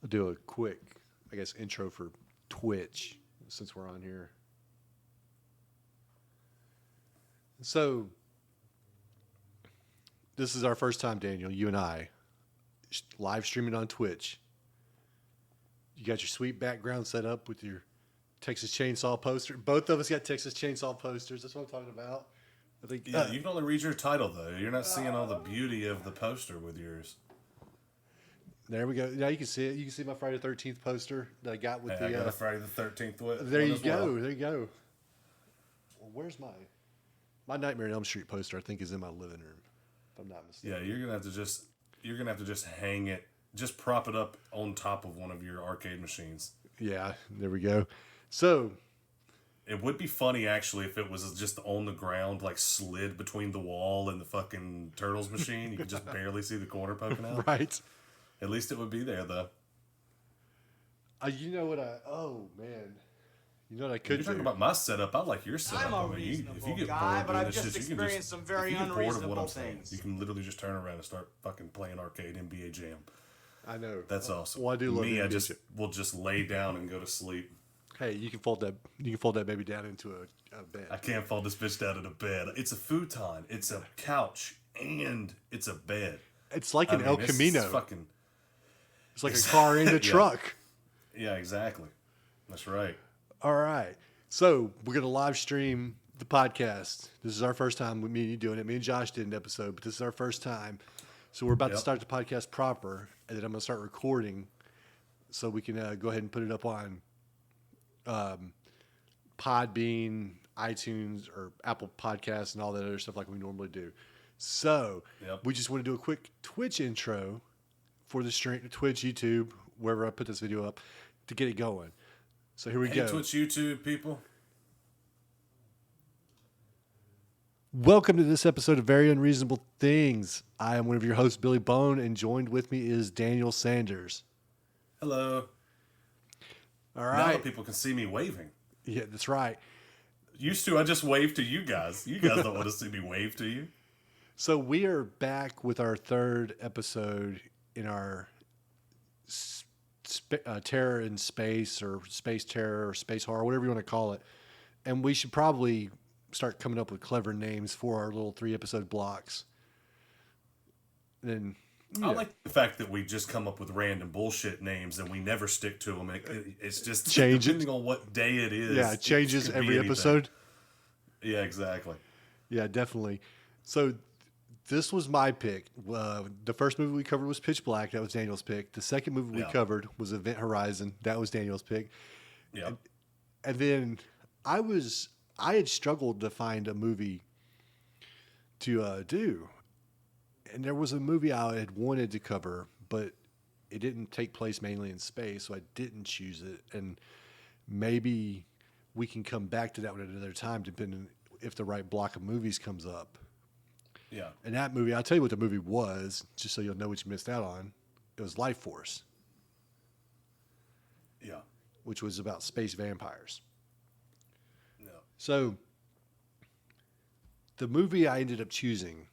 I'll do a quick, I guess, intro for Twitch since we're on here. So, this is our first time, Daniel, you and I, live streaming on Twitch. You got your sweet background set up with your Texas Chainsaw poster. Both of us got Texas Chainsaw posters. That's what I'm talking about. I think. Yeah, you can only read your title though. You're not seeing all the beauty of the poster with yours. There we go. Now you can see it. You can see my Friday the 13th poster that I got with Hey, the. I got a Friday the 13th one. There you as go. well. There you go. Well, where's my Nightmare on Elm Street poster? I think is in my living room, if I'm not mistaken. Yeah, you're gonna have to just hang it, just prop it up on top of one of your arcade machines. Yeah, there we go. So It would be funny actually if it was just on the ground, like slid between the wall and the fucking Turtles machine. You could just barely see the corner poking out. right. At least it would be there though. You know what oh man, you know what I You're could talking do. about my setup. I like your setup. I'm a I mean, reasonable if you get guy, bored but doing I've this just shit, you can experienced some very if you get bored of what unreasonable I'm saying, things. you can literally just turn around and start fucking playing arcade NBA Jam. I know. That's awesome. Well, I do love me. I NBA just Jam. will just lay down and go to sleep. Hey, you can fold that. You can fold that baby down into a bed. I can't fold this bitch down in a bed. It's a futon. It's a couch, and it's a bed. It's like an I El mean, it's Camino. Fucking, It's like a car and a Yeah. truck. yeah, exactly. That's right. All right. So we're gonna live stream the podcast. This is our first time with me and you doing it. Me and Josh did an episode, but this is our first time. So we're about to Yep. start the podcast proper, and then I'm gonna start recording, so we can go ahead and put it up on Podbean, iTunes, or Apple Podcasts, and all that other stuff like we normally do. So Yep. we just want to do a quick Twitch intro for the stream, Twitch, YouTube, wherever I put this video up, to get it going. So here we Hey, go. Twitch, YouTube people. Welcome to this episode of Very Unreasonable Things. I am one of your hosts, Billy Bone, and joined with me is Daniel Sanders. Hello. All Now right. that people can see me waving. Yeah, that's right. Used to, I just waved to you guys. You guys don't want to see me wave to you. So we are back with our third episode in our terror in space, or space terror, or space horror, whatever you want to call it. And we should probably start coming up with clever names for our little 3-episode blocks. Then I like the fact that we just come up with random bullshit names and we never stick to them. It's just Change it. depending on what day it is. yeah, it changes could be every anything. episode. Yeah, exactly. Yeah, definitely. So this was my pick. The first movie we covered was Pitch Black. That was Daniel's pick. The second movie we Yeah. covered was Event Horizon. That was Daniel's pick. Yeah. And then I had struggled to find a movie to do. And there was a movie I had wanted to cover, but it didn't take place mainly in space, so I didn't choose it. And maybe we can come back to that one at another time, depending if the right block of movies comes up. Yeah. And that movie, I'll tell you what the movie was, just so you'll know what you missed out on. It was Life Force, Yeah. which was about space vampires. Yeah. So the movie I ended up choosing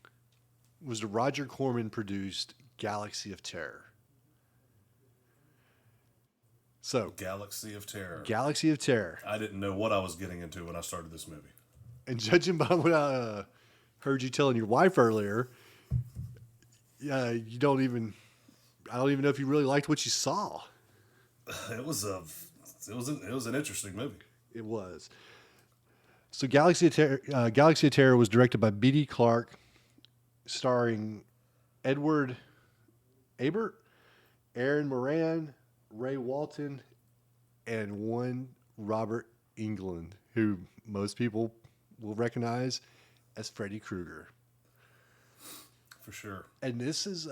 was the Roger Corman produced Galaxy of Terror. So Galaxy of Terror. Galaxy of Terror. I didn't know what I was getting into when I started this movie. And judging by what I heard you telling your wife earlier, I don't even know if you really liked what you saw. It was an interesting movie. It was. So Galaxy of Terror was directed by B.D. Clark, starring Edward Abert, Aaron Moran, Ray Walton, and one Robert Englund, who most people will recognize as Freddy Krueger. For sure. And this is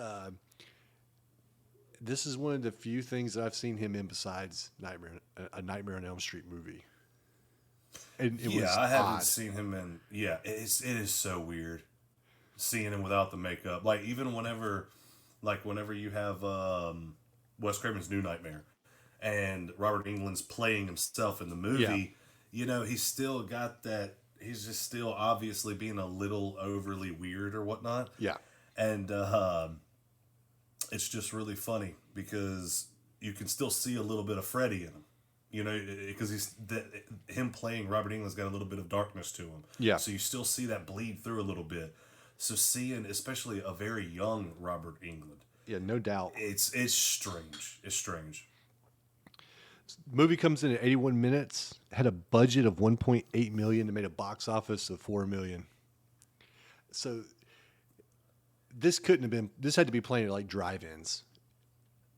one of the few things that I've seen him in besides a Nightmare on Elm Street movie. And it was I haven't odd. seen him in. Yeah, it is so weird seeing him without the makeup. Like even whenever you have Wes Craven's New Nightmare, and Robert Englund's playing himself in the movie. Yeah. He's still got that. He's just still obviously being a little overly weird or whatnot. Yeah. And it's just really funny because you can still see a little bit of Freddy in him. You know, because him playing Robert Englund's got a little bit of darkness to him. Yeah. So you still see that bleed through a little bit. So seeing, especially a very young Robert Englund, Yeah, no doubt. it's strange. It's strange. Movie comes in at 81 minutes, had a budget of 1.8 million and made a box office of 4 million. So this couldn't have been. This had to be playing at like drive-ins.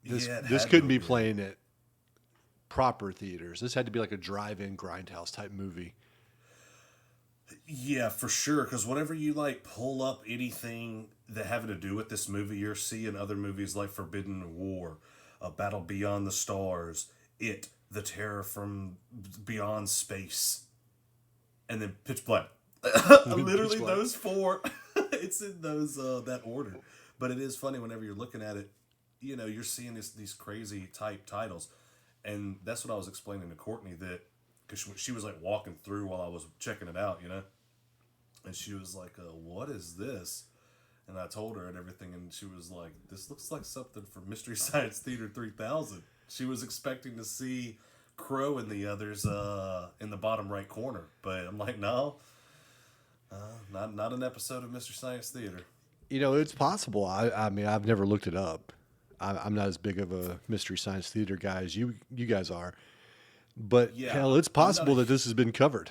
This couldn't be playing at proper theaters. This had to be like a drive-in grindhouse type movie. Yeah, for sure. Because whenever you like pull up anything that having to do with this movie, you're seeing other movies like Forbidden War, A Battle Beyond the Stars, It, The Terror from Beyond Space, and then Pitch Black. Literally Pitch Black. those four. It's in those that order. But it is funny whenever you're looking at it. You know, you're seeing these crazy type titles, and that's what I was explaining to Courtney, that because she was like walking through while I was checking it out, you know, and she was like, "What is this?" And I told her and everything, and she was like, "This looks like something from Mystery Science Theater 3000." She was expecting to see Crow and the others in the bottom right corner, but I'm like, no, not an episode of Mystery Science Theater. You know, it's possible. I mean, I've never looked it up. I'm not as big of a Mystery Science Theater guy as you guys are. But Yeah, hell, it's possible that this has been covered.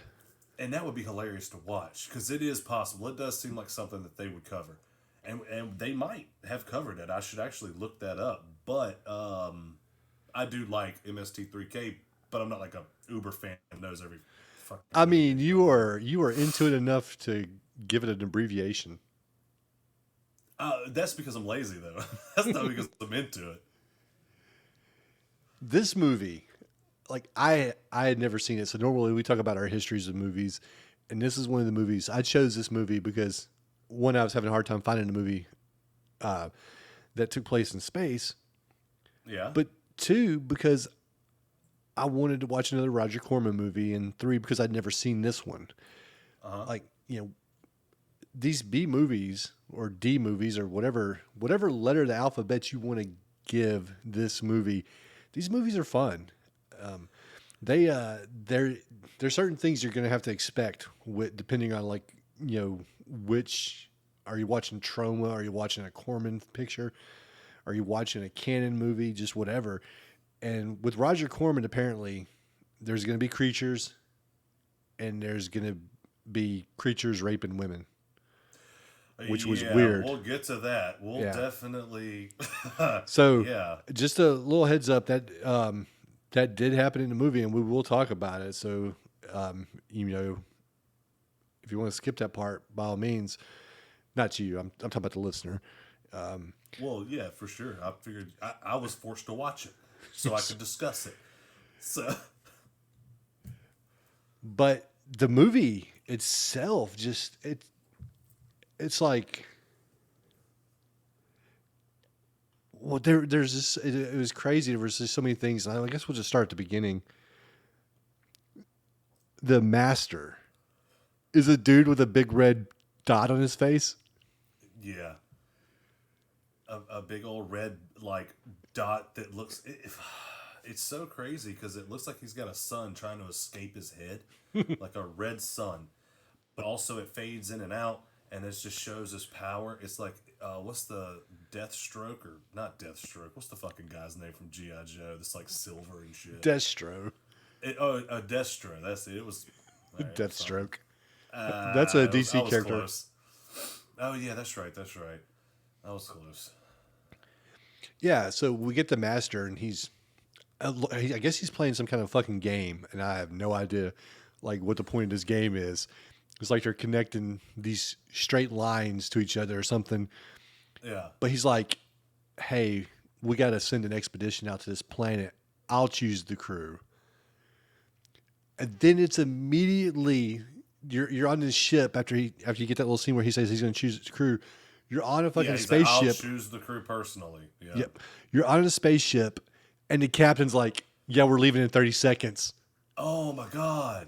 And that would be hilarious to watch, because it is possible. It does seem like something that they would cover, and they might have covered it. I should actually look that up. But I do like MST3K, but I'm not like a uber fan that knows every. I mean, you are into it enough to give it an abbreviation. That's because I'm lazy, though. That's not because I'm into it. This movie, like I had never seen it. So normally we talk about our histories of movies, and this is one of the movies. I chose this movie because one, I was having a hard time finding a movie that took place in space. Yeah. But two, because I wanted to watch another Roger Corman movie, and three, because I'd never seen this one. Like, you know, these B movies or D movies or whatever letter of the alphabet you want to give this movie, these movies are fun. There's certain things you're going to have to expect with, depending on, like, you know, which, are you watching Troma? Are you watching a Corman picture? Are you watching a Cannon movie? Just whatever. And with Roger Corman, apparently there's going to be creatures, and there's going to be creatures raping women, which was weird. We'll get to that. We'll definitely. So, yeah. Just a little heads up that that did happen in the movie, and we will talk about it. So, you know, if you want to skip that part, by all means. Not you. I'm talking about the listener. Well, yeah, for sure. I figured I was forced to watch it so I could discuss it. So, but the movie itself, just it's like, well, there's this. It was crazy. There was just so many things. And I guess we'll just start at the beginning. The master is a dude with a big red dot on his face. yeah. A big old red, like, dot that looks... It's so crazy because it looks like he's got a sun trying to escape his head. Like a red sun. But also it fades in and out, and it just shows his power. It's like, what's the Deathstroke, or not Deathstroke? What's the fucking guy's name from G.I. Joe? That's like silver and shit. Destro. Destro. That's it. It was... Right, Deathstroke. That's a DC character. Close. Oh, yeah, that's right. I was close. Yeah, so we get the master, and I guess he's playing some kind of fucking game, and I have no idea, like, what the point of this game is. It's like they're connecting these straight lines to each other or something. Yeah. But he's like, hey, we got to send an expedition out to this planet. I'll choose the crew. And then it's immediately, you're on this ship after you get that little scene where he says he's going to choose the crew. You're on a fucking spaceship. Like, I'll choose the crew personally. Yeah. Yep. You're on a spaceship, and the captain's like, yeah, we're leaving in 30 seconds. Oh, my God.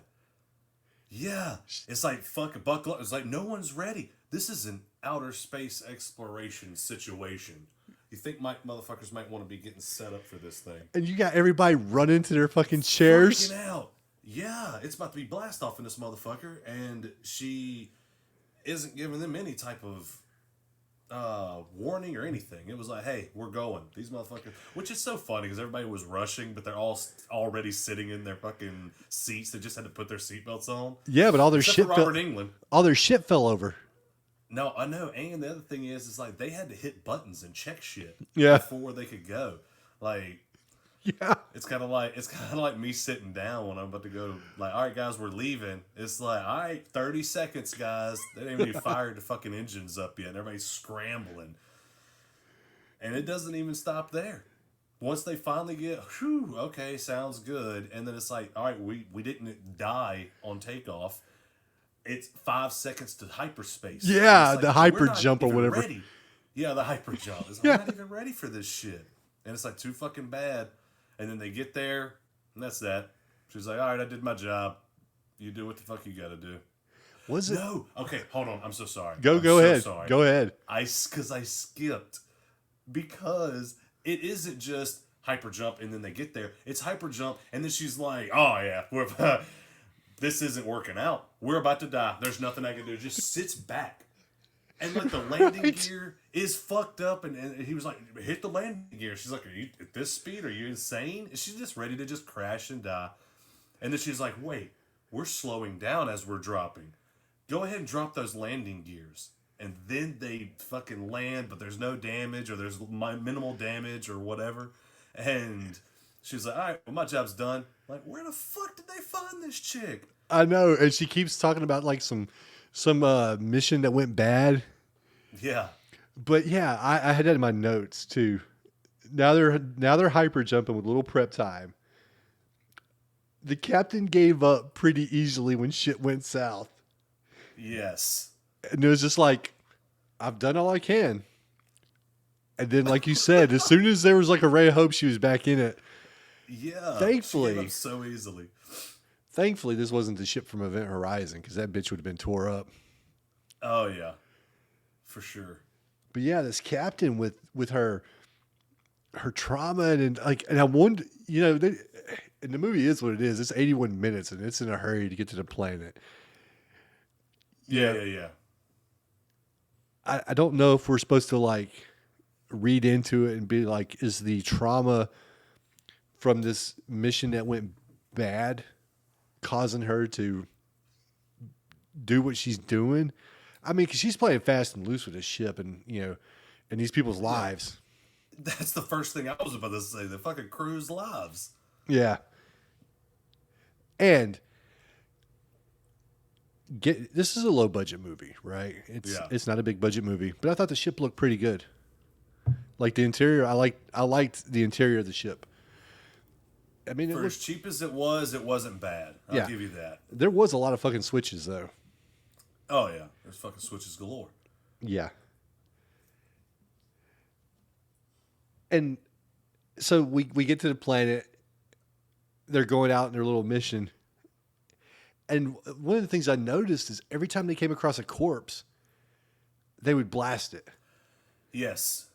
Yeah. It's like, fucking buckle up. It's like, no one's ready. This is an outer space exploration situation. You think motherfuckers might want to be getting set up for this thing? And you got everybody running to their fucking chairs. Freaking out. Yeah, it's about to be blast off in this motherfucker, and she isn't giving them any type of warning or anything. It was like, hey, we're going. These motherfuckers, which is so funny because everybody was rushing, but they're all already sitting in their fucking seats. They just had to put their seatbelts on. Yeah, but all their Except shit for Robert England. all their shit fell over. No, I know. And the other thing is like they had to hit buttons and check shit Yeah. before they could go. Like, Yeah. it's kind of like me sitting down when I'm about to go. Like, all right, guys, we're leaving. It's like, all right, 30 seconds, guys. They didn't even fired the fucking engines up yet. And everybody's scrambling, and it doesn't even stop there. Once they finally get, whew, okay, sounds good, and then it's like, all right, we didn't die on takeoff. It's 5 seconds to hyperspace. Yeah, like, the hyper we're not jump or even whatever. Ready. Yeah, the hyper jump. It's like, Yeah. we're not even ready for this shit. And it's like too fucking bad. And then they get there, and that's that. She's like, all right, I did my job. You do what the fuck you gotta do. Was it? No. Okay, hold on. I'm so sorry. Go I'm so ahead. Sorry. Go ahead. Because I skipped. Because it isn't just hyper jump and then they get there. It's hyper jump, and then she's like, oh, yeah, this isn't working out. We're about to die. There's nothing I can do. Just sits back. And like the landing Right. gear is fucked up, and he was like, hit the landing gear. She's like, are you at this speed? Are you insane? And she's just ready to just crash and die. And then she's like, wait, we're slowing down as we're dropping. Go ahead and drop those landing gears. And then they fucking land, but there's no damage, or there's minimal damage or whatever. And she's like, all right, well, my job's done. Like, where the fuck did they find this chick? I know, and she keeps talking about like some mission that went bad. Yeah. But yeah, I had that in my notes too. Now they're hyper jumping with little prep time. The captain gave up pretty easily when shit went south. Yes. And it was just like, I've done all I can. And then, like you said, as soon as there was like a ray of hope, she was back in it. Yeah. Thankfully. She gave up so easily. Thankfully, this wasn't the ship from Event Horizon, because that bitch would have been tore up. Oh, yeah. For sure. But yeah, this captain with her trauma and I wonder, and the movie is what it is. It's 81 minutes, and it's in a hurry to get to the planet. Yeah. I don't know if we're supposed to like read into it and be like, is the trauma from this mission that went bad causing her to do what she's doing? I mean, because she's playing fast and loose with this ship and these people's lives. That's the first thing I was about to say. The fucking crew's lives. Yeah. And this is a low budget movie, right? It's not a big budget movie, but I thought the ship looked pretty good. Like the interior, I liked the interior of the ship. I mean, For as cheap as it wasn't bad. I'll give you that. There was a lot of fucking switches though. Oh yeah, there's fucking switches galore. Yeah. And so we get to the planet. They're going out in their little mission. And one of the things I noticed is every time they came across a corpse, they would blast it. Yes,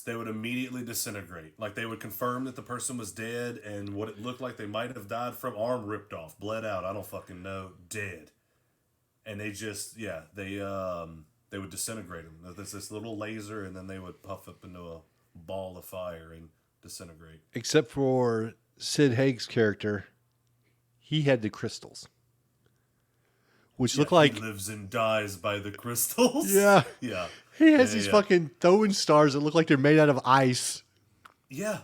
they would immediately disintegrate. Like they would confirm that the person was dead, and what it looked like they might have died from, arm ripped off, bled out. I don't fucking know, dead. And they just, they would disintegrate them. There's this little laser, and then they would puff up into a ball of fire and disintegrate. Except for Sid Haig's character, he had the crystals, which look like he lives and dies by the crystals. Yeah. Yeah. He has these fucking throwing stars that look like they're made out of ice. Yeah.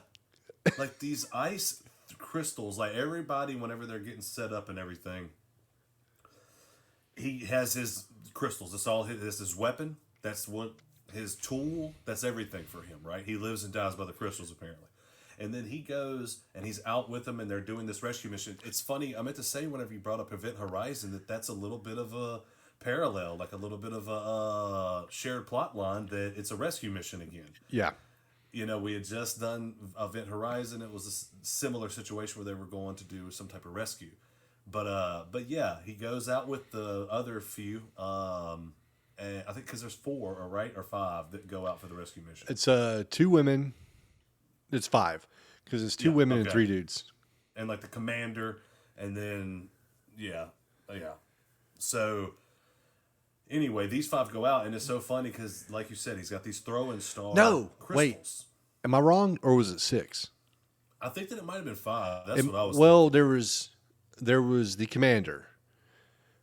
Like these ice crystals, like everybody, whenever they're getting set up and everything, he has his crystals. That's all that's his weapon. That's what his tool. That's everything for him, right? He lives and dies by the crystals, apparently. And then he goes and he's out with them and they're doing this rescue mission. It's funny. I meant to say whenever you brought up Event Horizon that's a little bit of a parallel, like a little bit of a shared plot line, that it's a rescue mission again. Yeah. We had just done Event Horizon. It was a similar situation where they were going to do some type of rescue. But yeah, he goes out with the other few, and and I think because there's four, or right, or five that go out for the rescue mission. It's 2 women. It's 5 because it's 2 Yeah, women and okay. 3 dudes. And like the commander, and then yeah. So anyway, these 5 go out, and it's so funny because, like you said, he's got these throwing star No, wait. crystals. Am I wrong, or was it 6? I think that it might have been 5. That's what I was. Well, thinking. there was the commander.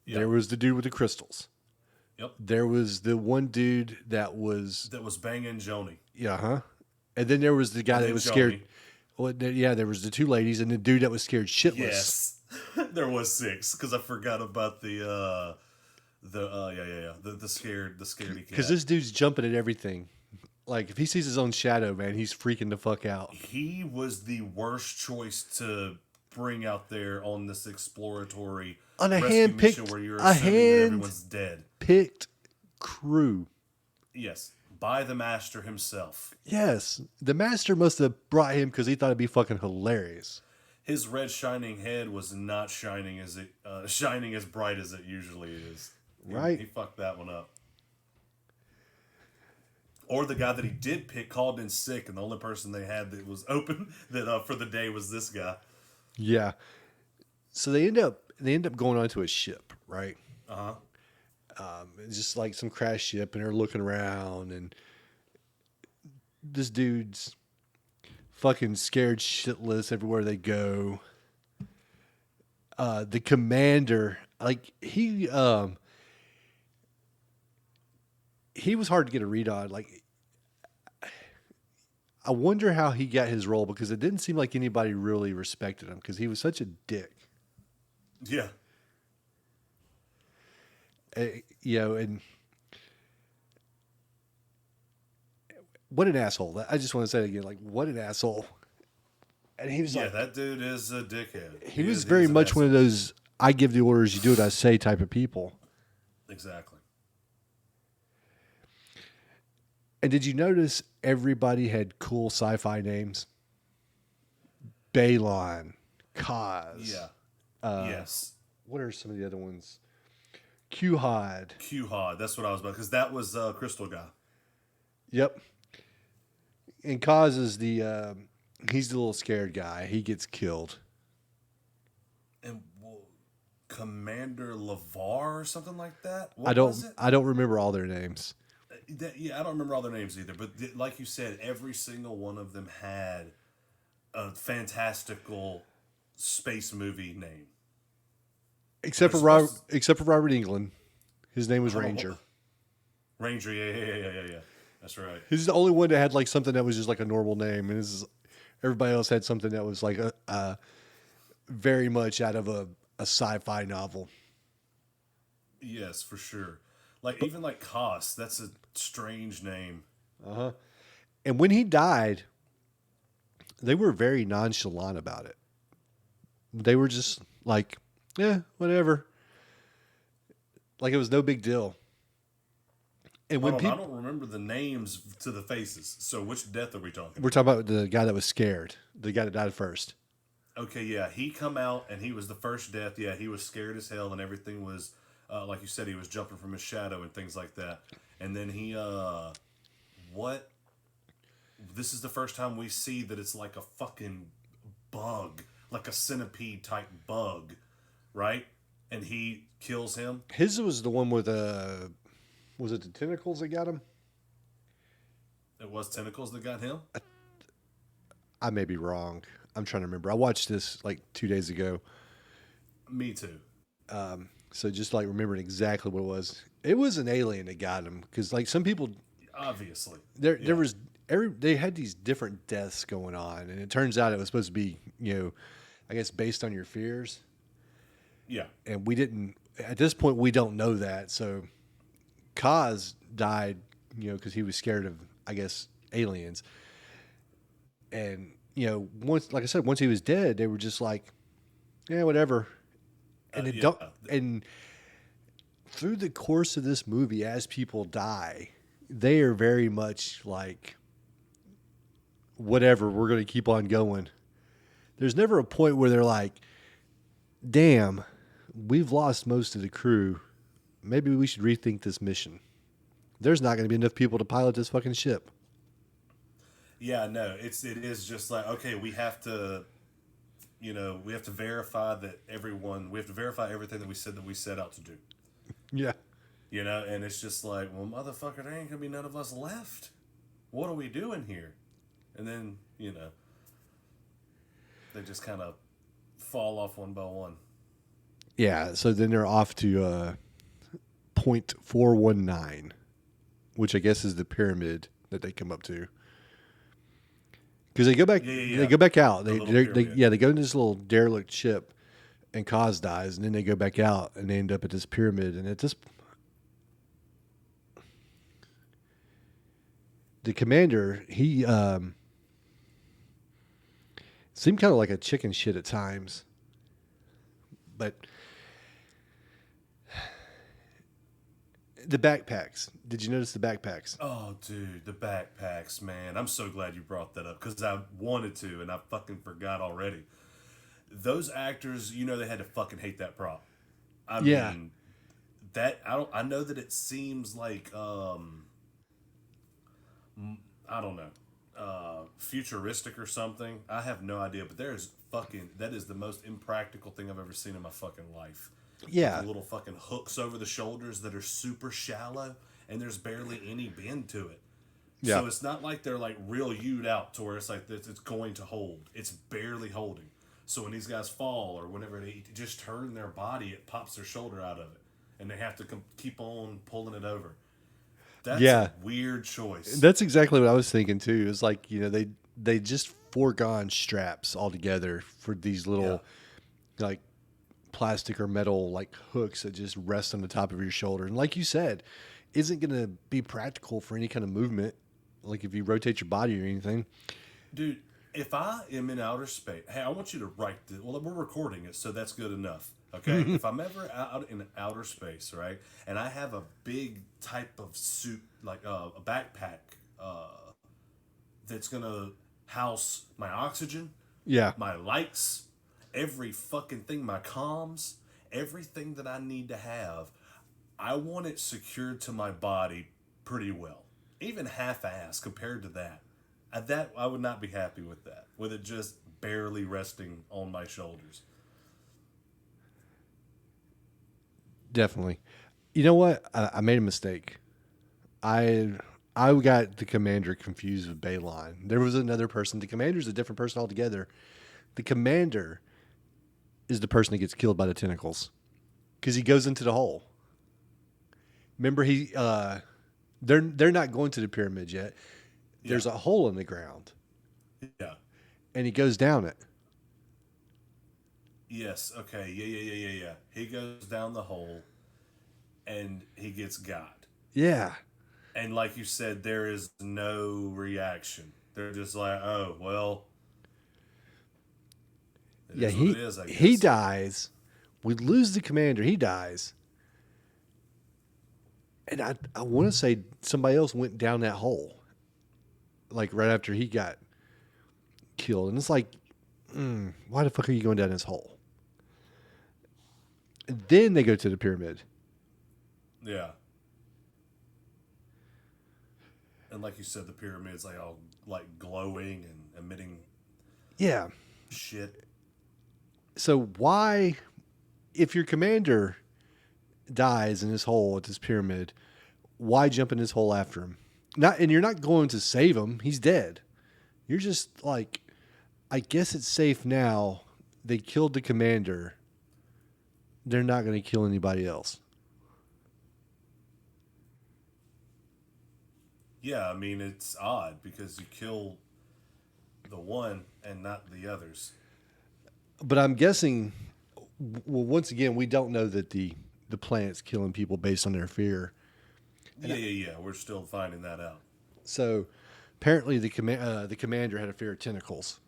Yeah. There was the dude with the crystals. Yep. There was the one dude that was banging Joni. and then there was the guy that name's was scared. Joni. Well, there was the 2 ladies and the dude that was scared shitless. Yes, there was 6 because I forgot about the scaredy cat. Because this dude's jumping at everything. Like if he sees his own shadow, man, he's freaking the fuck out. He was the worst choice to bring out there on this exploratory On a rescue hand-picked- mission where you're a assuming that hand- everyone's dead. Picked crew. Yes, by the master himself. Yes, the master must have brought him because he thought it'd be fucking hilarious. His red shining head was not shining as bright as it usually is. Right. He fucked that one up. Or the guy that he did pick called in sick, and the only person they had that was open that for the day was this guy. Yeah. So they end up going onto a ship, right? It's just like some crash ship, and they're looking around, and this dude's fucking scared shitless everywhere they go. The commander, like he was hard to get a read on. Like, I wonder how he got his role because it didn't seem like anybody really respected him because he was such a dick. Yeah. And what an asshole. I just want to say it again, like, what an asshole. And he was like, that dude is a dickhead. he was very much one of those, I give the orders, you do what I say type of people. Exactly. And did you notice everybody had cool sci-fi names? Balon, Kaz. Yeah. Yes. What are some of the other ones? Q-Hod. Q-Hod. That's what I was about, because that was Crystal Guy. Yep. And Kaz is he's the little scared guy. He gets killed. And Commander LeVar or something like that? I don't remember all their names. I don't remember all their names either. But like you said, every single one of them had a fantastical space movie name. Except for Robert Englund. His name was Ranger. Ranger, yeah. That's right. He's the only one that had like something that was just like a normal name, and everybody else had something that was like a very much out of a sci-fi novel. Yes, for sure. Even like Koss, that's a strange name. And when he died, they were very nonchalant about it. They were just like, yeah, whatever. Like it was no big deal. And when I don't remember the names to the faces. So which death are we talking? We're talking about the guy that was scared, the guy that died first. Okay, yeah, he come out and he was the first death. Yeah, he was scared as hell, and everything was like you said, he was jumping from his shadow and things like that. And then he, what? This is the first time we see that it's like a fucking bug, like a centipede type bug, right? And he kills him. His was the one with was it the tentacles that got him? It was tentacles that got him? I may be wrong. I'm trying to remember. I watched this like 2 days ago. Me too. So just like remembering exactly what it was. It was an alien that got him because like some people, obviously, there was they had these different deaths going on, and it turns out it was supposed to be, I guess based on your fears. Yeah. And we didn't at this point. We don't know that. So Kaz died, because he was scared of, I guess, aliens. And once, like I said, once he was dead, they were just like, yeah, whatever. And and through the course of this movie, as people die, they are very much like, whatever, we're going to keep on going. There's never a point where they're like, damn, we've lost most of the crew. Maybe we should rethink this mission. there's not going to be enough people to pilot this fucking ship. Yeah, no, it is just like, okay, we have to, we have to verify that we have to verify everything that we said that we set out to do. Yeah. And it's just like, well, motherfucker, there ain't gonna be none of us left. What are we doing here? And then, they just kind of fall off one by one. Yeah. So then they're off to point 419, which I guess is the pyramid that they come up to. Because they go back, they go back out. They go into this little derelict ship, and Kaz dies, and then they go back out, and they end up at this pyramid, and at this, the commander, he seemed kind of like a chicken shit at times, but the backpacks. Did you notice the backpacks? Oh, dude, the backpacks, man. I'm so glad you brought that up because I wanted to, and I fucking forgot already. Those actors, they had to fucking hate that prop. I mean, I know that it seems like I don't know, futuristic or something. I have no idea, but that is the most impractical thing I've ever seen in my fucking life. Yeah. With the little fucking hooks over the shoulders that are super shallow, and there's barely any bend to it. Yeah. So it's not like they're like real hewed out to where it's like this, it's going to hold. It's barely holding. So when these guys fall or whenever they just turn their body, it pops their shoulder out of it, and they have to keep on pulling it over. That's a weird choice. That's exactly what I was thinking too. It's like, they just foregone straps altogether for these little like plastic or metal like hooks that just rest on the top of your shoulder. And like you said, isn't going to be practical for any kind of movement. Like if you rotate your body or anything. Dude, if I am in outer space, hey, I want you to write this. Well, we're recording it, so that's good enough. Okay, if I'm ever out in outer space, right, and I have a big type of suit, like a backpack, that's gonna house my oxygen, my lights, every fucking thing, my comms, everything that I need to have, I want it secured to my body pretty well, even half-ass compared to that. I would not be happy with that, with it just barely resting on my shoulders. Definitely. You know what? I made a mistake. I got the commander confused with Balon. There was another person. The commander's a different person altogether. The commander is the person that gets killed by the tentacles because he goes into the hole. Remember, they're not going to the pyramid yet. There's a hole in the ground. Yeah. And he goes down it. Yes. Okay. Yeah. He goes down the hole, and he gets got. Yeah. And like you said, there is no reaction. They're just like, oh well. He dies. We lose the commander. He dies. And I want to say somebody else went down that hole, like right after he got killed. And it's like, why the fuck are you going down this hole? And then they go to the pyramid. Yeah. And like you said, the pyramid's like all like glowing and emitting shit. So why, if your commander dies in this hole at this pyramid, why jump in this hole after him? And you're not going to save him. He's dead. You're just like, I guess it's safe now. They killed the commander. They're not going to kill anybody else. Yeah, I mean, it's odd because you kill the one and not the others. But I'm guessing, well, once again, we don't know that the planet's killing people based on their fear. Yeah. We're still finding that out. So apparently the commander had a fear of tentacles.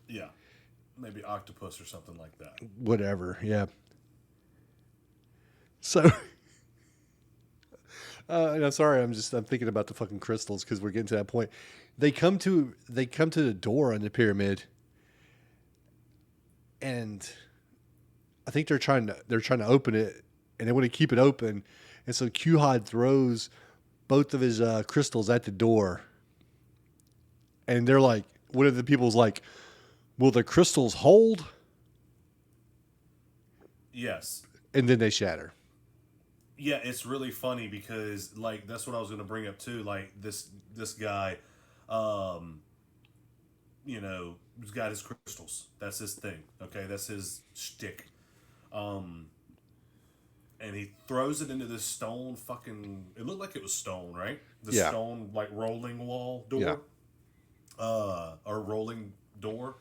Yeah. Maybe octopus or something like that. Whatever, yeah. So, and I'm sorry, I'm thinking about the fucking crystals because we're getting to that point. They come to the door on the pyramid, and I think they're trying to open it, and they want to keep it open, and so Q-Hod throws both of his crystals at the door, and they're like, one of the people's like, "Will the crystals hold?" Yes. And then they shatter. Yeah, it's really funny because like that's what I was going to bring up too. Like this guy, um, he's got his crystals. That's his thing. Okay, that's his shtick. Um, and he throws it into this stone fucking. It looked like it was stone, right? The Yeah, stone like rolling wall yeah. door, or rolling door.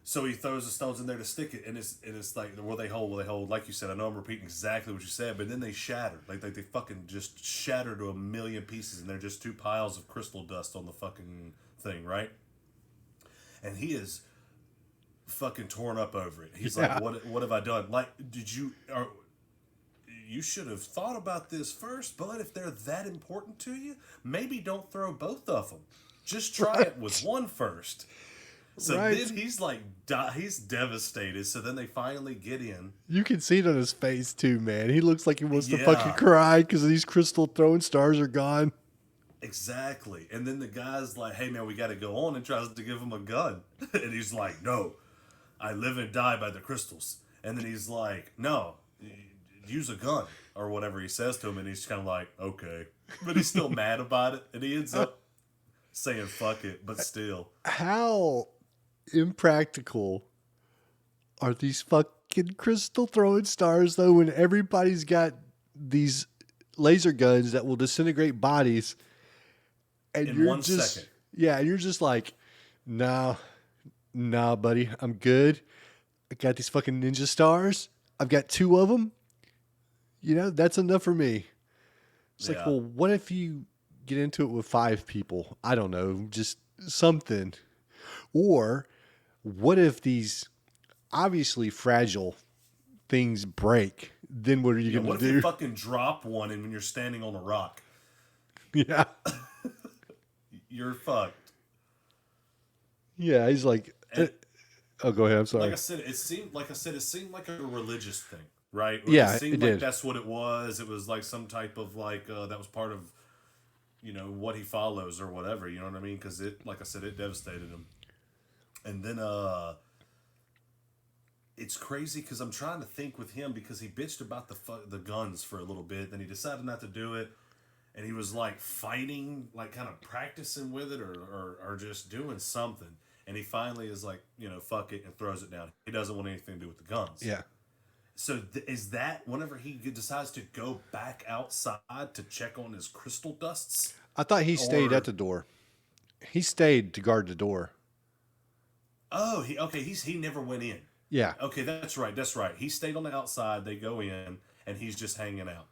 So he throws the stones in there to stick it, and it's like, will they hold? Will they hold? Like you said, I know I'm repeating exactly what you said, but then they shatter, like they fucking just shatter to a million pieces, and they're just two piles of crystal dust on the fucking thing, right? And he is fucking torn up over it. He's like, Yeah. what have I done? Like, you should have thought about this first, but if they're that important to you, maybe don't throw both of them. Just try it with one first. So Right. then he's like, he's devastated. So then they finally get in. You can see it on his face too, man. He looks like he wants to fucking Yeah, cry because these crystal throwing stars are gone. exactly. And then the guy's like, hey man, we got to go on, and tries to give him a gun. And he's like, no, I live and die by the crystals. And then he's like, no, use a gun or whatever he says to him. And he's kind of like, okay. But he's still mad about it. And he ends up saying, fuck it. But still. How impractical are these fucking crystal throwing stars though when everybody's got these laser guns that will disintegrate bodies and In you're one just second. yeah, and you're just like, nah, buddy, I'm good. I got these fucking ninja stars. I've got two of them. That's enough for me. It's like, Yeah. well, what if you get into it with five people? I don't know, just something. Or what if these obviously fragile things break? Then what are you Yeah, going what to if you do? fucking drop one and when you're standing on a rock, Yeah. you're fucked. Yeah. He's like, And oh, go ahead. I'm like sorry. I said, it seemed like a religious thing, right? It Yeah, seemed it like did. that's what it was. It was like some type of like that was part of what he follows or whatever. You know what I mean? Because it, like I said, it devastated him. And then it's crazy because I'm trying to think with him because he bitched about the guns for a little bit, then he decided not to do it, and he was like fighting, like kind of practicing with it or just doing something, and he finally is like, fuck it, and throws it down. He doesn't want anything to do with the guns. Yeah. So is that whenever he decides to go back outside to check on his crystal dusts? I thought he stayed at Or the door. He stayed to guard the door. oh, he never went in. Yeah. Okay, that's right. That's right. He stayed on the outside. They go in, and he's just hanging out.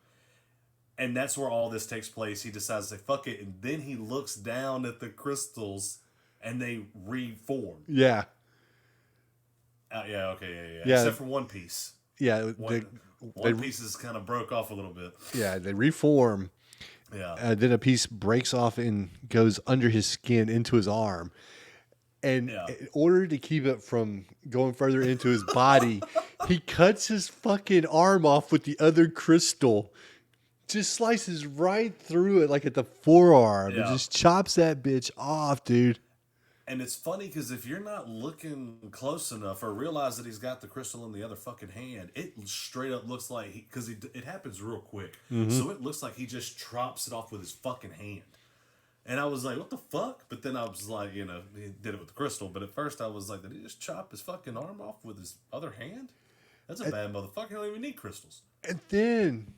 And that's where all this takes place. He decides to say, fuck it. And then he looks down at the crystals, and they reform. Yeah. Yeah, okay, yeah. Yeah. Except for One Piece. Yeah. One Piece is kind of broke off a little bit. Yeah. They reform. Yeah. Then a piece breaks off and goes under his skin into his arm. And Yeah. in order to keep it from going further into his body, he cuts his fucking arm off with the other crystal. Just slices right through it, like at the forearm, and Yeah. just chops that bitch off, dude. And it's funny because if you're not looking close enough or realize that he's got the crystal in the other fucking hand, it straight up looks like because it happens real quick. So it looks like he just chops it off with his fucking hand. And I was like, what the fuck? But then I was like, he did it with the crystal. But at first I was like, did he just chop his fucking arm off with his other hand? That's a bad motherfucker. He don't even need crystals. And then,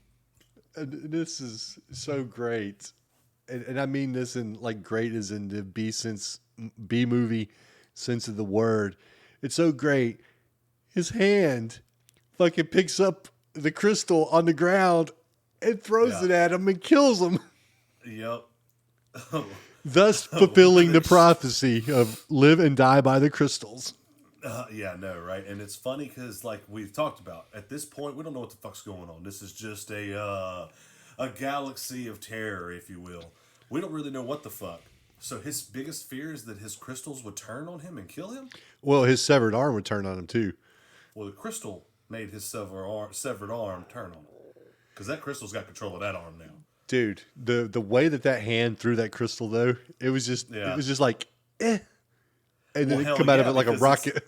and this is so great, and I mean this in like great as in the B movie sense of the word. It's so great. His hand fucking picks up the crystal on the ground and throws Yeah. it at him and kills him, Yep. thus fulfilling the prophecy of live and die by the crystals. Yeah, no, right? And it's funny because, like we've talked about, at this point, we don't know what the fuck's going on. This is just a galaxy of terror, if you will. We don't really know what the fuck. So his biggest fear is that his crystals would turn on him and kill him? Well, his severed arm would turn on him too. Well, the crystal made his severed arm turn on him. Because that crystal's got control of that arm now. Dude, the way that hand threw that crystal though, it was Yeah. just like, eh, and then Well, it hell come out of yeah, it like a because rocket.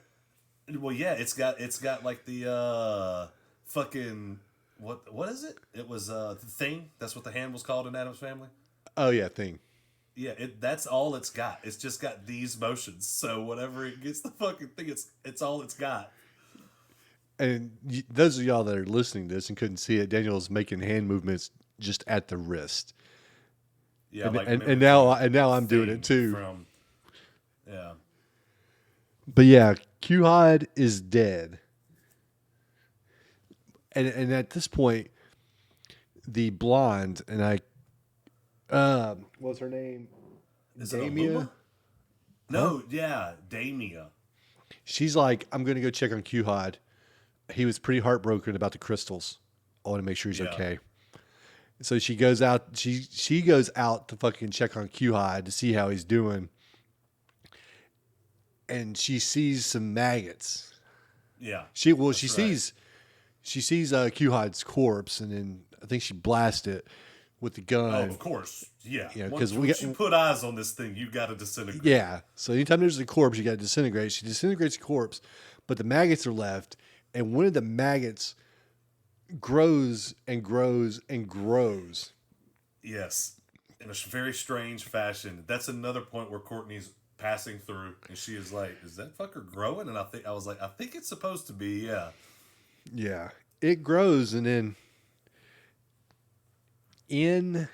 it's got like the fucking what is it? It was the thing. That's what the hand was called in Adam's Family. Oh yeah, thing. Yeah, that's all it's got. It's just got these motions. So whatever it gets the fucking thing, it's all it's got. And those of y'all that are listening to this and couldn't see it, Daniel's making hand movements just at the wrist, Yeah, like and mimicking now I'm doing it thing too. from yeah. But yeah, Q-Hod is dead, and at this point, the blonde and what's her name? Is it Damia. Aluma? No, yeah, Damia. She's like, I'm gonna go check on Q-Hod. He was pretty heartbroken about the crystals. I want to make sure he's Yeah. okay. So she goes out. She goes out to fucking check on Q-Hod to see how he's doing, and she sees some maggots. Yeah. She That's right. sees Q-Hod's corpse, and then I think she blasts it with the Oh, gun. of course. Yeah. You know, because Once you put eyes on this thing, you got to disintegrate. yeah. So anytime there's a corpse, you got to disintegrate. She disintegrates the corpse, but the maggots are left, and one of the maggots grows and grows and grows. Yes. In a very strange fashion. That's another point where Courtney's passing through, and she is like, "Is that fucker growing?" And I was like, "I think it's supposed to be, yeah." Yeah, it grows, and then in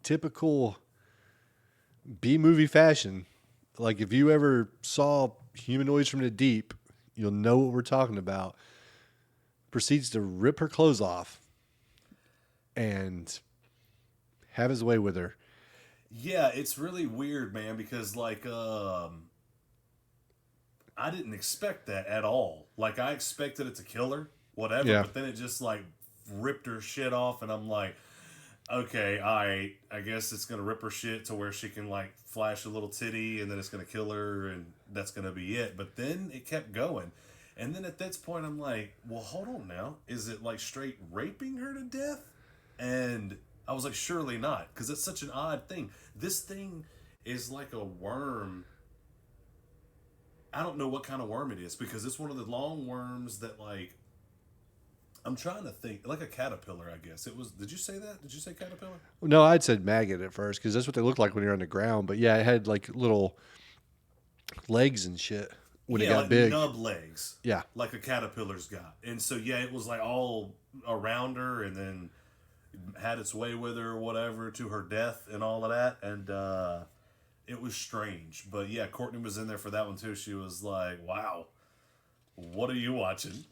typical B movie fashion, like if you ever saw Humanoids from the Deep, you'll know what we're talking about. Proceeds to rip her clothes off and have his way with her. Yeah, it's really weird, man, because like I didn't expect that at all. Like I expected it to kill her, whatever, Yeah. but then it just like ripped her shit off, and I'm like, okay, I guess it's gonna rip her shit to where she can like flash a little titty, and then it's gonna kill her, and that's gonna be it. But then it kept going, and then at this point, I'm like, well, hold on now, is it like straight raping her to death? And I was like, surely not, because it's such an odd thing. This thing is like a worm. I don't know what kind of worm it is because it's one of the long worms that like I'm trying to think like a caterpillar. I guess it was. Did you say that? Did you say caterpillar? No, I'd said maggot at first because that's what they look like when you're on the ground. But yeah, it had like little legs and shit when it Yeah, got like big. nub legs. Yeah. Like a caterpillar's got. And so yeah, it was like all around her and then had its way with her or whatever to her death and all of that. And it was strange. But yeah, Courtney was in there for that one too. She was like, wow, what are you watching?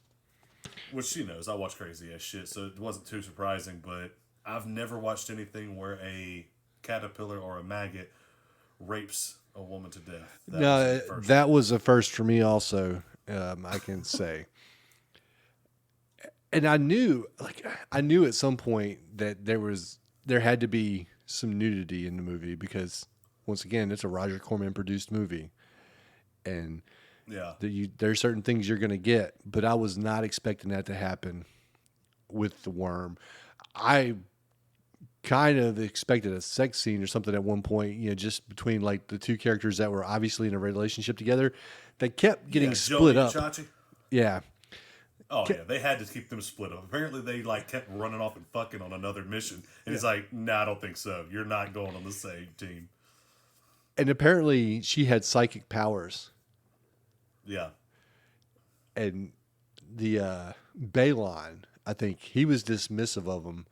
Which she knows. I watch crazy ass shit, so it wasn't too surprising, but I've never watched anything where a caterpillar or a maggot rapes a woman to death. That was No, the first that was a first for me also. I can say, and I knew at some point that there had to be some nudity in the movie because once again, it's a Roger Corman produced movie, and yeah. there are certain things you're going to get, but I was not expecting that to happen with the worm. I kind of expected a sex scene or something at one point, just between like the two characters that were obviously in a relationship together. They kept getting Yeah, split Joey and up. Chachi. Yeah. Oh yeah, they had to keep them split up. Apparently, they like kept running off and fucking on another mission, and he's like, "Nah, I don't think so. You're not going on the same team." And apparently she had psychic powers. Yeah, And the Balon, I think he was dismissive of them,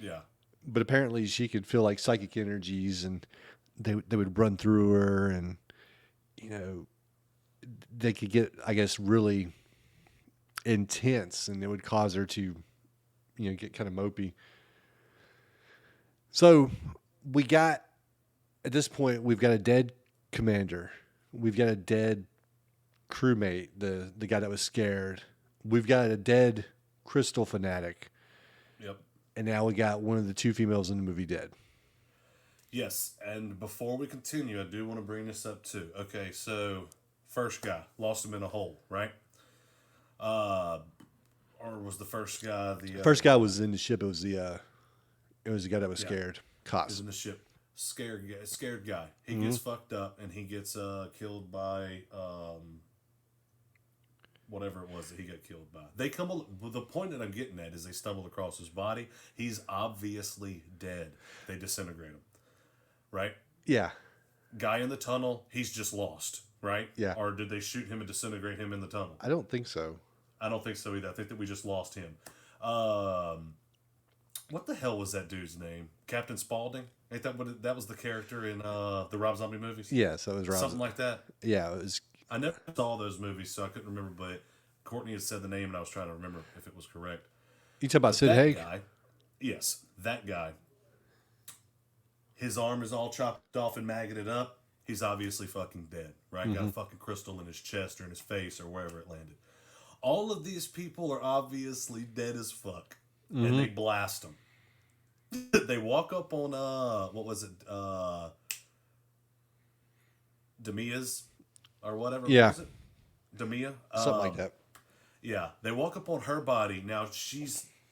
yeah, but apparently she could feel like psychic energies and they would run through her and you know they could get, I guess, really intense, and it would cause her to, get kind of mopey. So we got, at this point, we've got a dead commander. We've got a dead crewmate, the guy that was scared. We've got a dead crystal fanatic. yep. And now we got one of the two females in the movie dead. Yes, and before we continue, I do want to bring this up too. Okay, so first guy lost him in a hole, right? Or was the first guy the First guy was in the ship. It was It was the guy that was Yeah, scared. is Cos. in the ship. Scared guy. He Mm-hmm. gets fucked up and he gets killed by whatever it was that he got killed by. They come. The point that I'm getting at is they stumble across his body. He's obviously dead. They disintegrate him. Right. Yeah. Guy in the tunnel. He's just lost. Right. Yeah. Or did they shoot him and disintegrate him in the tunnel? I don't think so. I don't think so either. I think that we just lost him. Um, what the hell was that dude's name? Captain Spaulding? Ain't that what that was the character in the Rob Zombie movies? Yes, that was Rob. Something like that. Yeah, it was. I never saw those movies, so I couldn't remember. But Courtney had said the name, and I was trying to remember if it was correct. You talk about But Sid that Haig? guy, yes, that guy. His arm is all chopped off and maggoted up. He's obviously fucking dead, right? Got a fucking crystal in his chest or in his face or wherever it landed. All of these people are obviously dead as fuck, and they blast them. They walk up on what was it, Demia's or whatever. Yeah. What was it? Demia, Something like that. Yeah, they walk up on her body. Now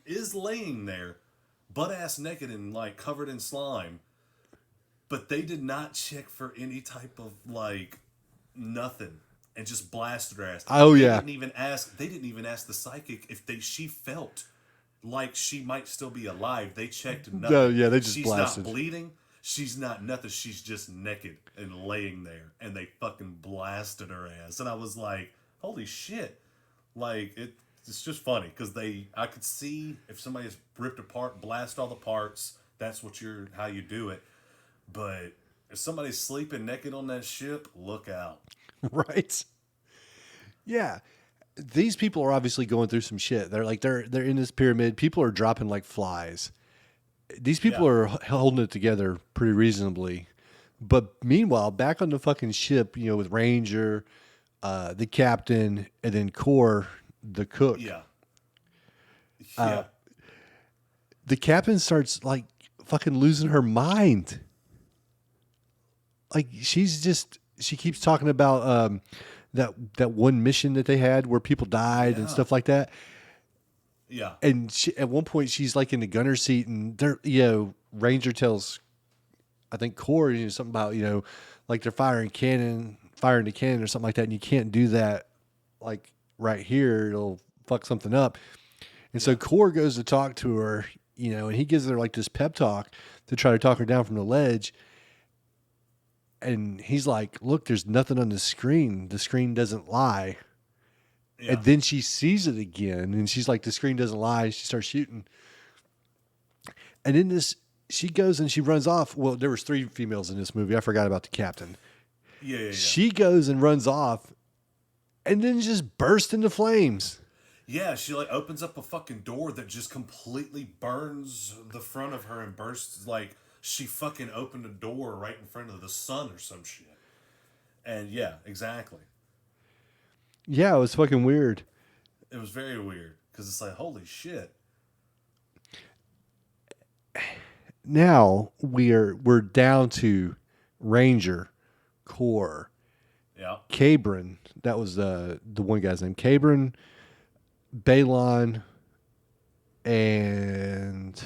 is laying there, butt ass naked and like covered in slime. But they did not check for any type of like nothing and just blasted her ass. Oh, They yeah. didn't even ask. They didn't even ask the psychic if she felt like she might still be alive. They checked nothing. No, yeah, they just She's blasted. not bleeding. She's not nothing. She's just naked and laying there, and they fucking blasted her ass. And I was like, holy shit! Like it's just funny because I could see if somebody's ripped apart, blast all the parts. That's how you do it. But if somebody's sleeping naked on that ship, look out. Right? Yeah. These people are obviously going through some shit. They're in this pyramid. People are dropping like flies. These people Yeah. are holding it together pretty reasonably. But meanwhile, back on the fucking ship, with Ranger, the captain, and then Core, the cook. Yeah. Yeah. The captain starts like fucking losing her mind. Like she keeps talking about that one mission that they had where people died and Yeah. stuff like that. Yeah. And at one point she's like in the gunner seat, and Ranger tells, I think Corey, something about like they're firing the cannon or something like that, and you can't do that like right here. It'll fuck something up. And so Core goes to talk to her, and he gives her like this pep talk to try to talk her down from the ledge. And he's like, look, there's nothing on the screen. The screen doesn't lie. Yeah. And then she sees it again, and she's like, the screen doesn't lie. She starts shooting. And in this, she goes and she runs off. Well, there was 3 females in this movie. I forgot about the captain. Yeah. She goes and runs off and then just bursts into flames. Yeah, she like opens up a fucking door that just completely burns the front of her and bursts like she fucking opened a door right in front of the sun or some shit. And yeah, exactly. Yeah, it was fucking weird. It was very weird because it's like, holy shit. Now we're down to Ranger, Core, Yeah. Cabron. That was the one guy's name. Cabron, Balon, and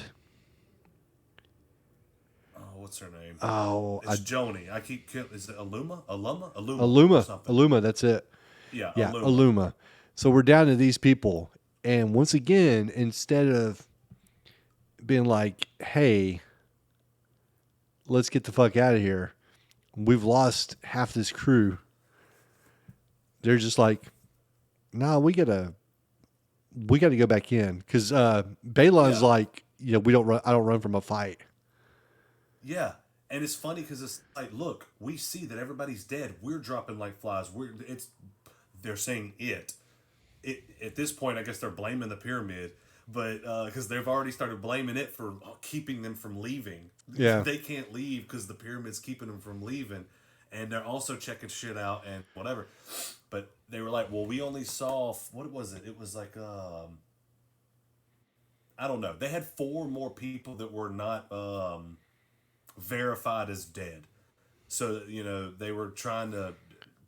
Oh, what's her name? oh, It's Joni. I keep is it Aluma? Aluma? or Aluma. something. Aluma, that's it. Yeah, Yeah, Aluma. Aluma. So we're down to these people, and once again, instead of being like, "Hey, let's get the fuck out of here," we've lost half this crew. They're just like, "Nah, we gotta go back in," because Balon's Yeah. like, we don't run. I don't run from a fight. Yeah. And it's funny because it's like, look, we see that everybody's dead. We're dropping like flies. They're saying it. At this point, I guess they're blaming the pyramid, but because they've already started blaming it for keeping them from leaving. Yeah. They can't leave because the pyramid's keeping them from leaving, and they're also checking shit out and whatever. But they were like, well, we only saw what was it? It was like I don't know. They had 4 more people that were not verified as dead. So they were trying to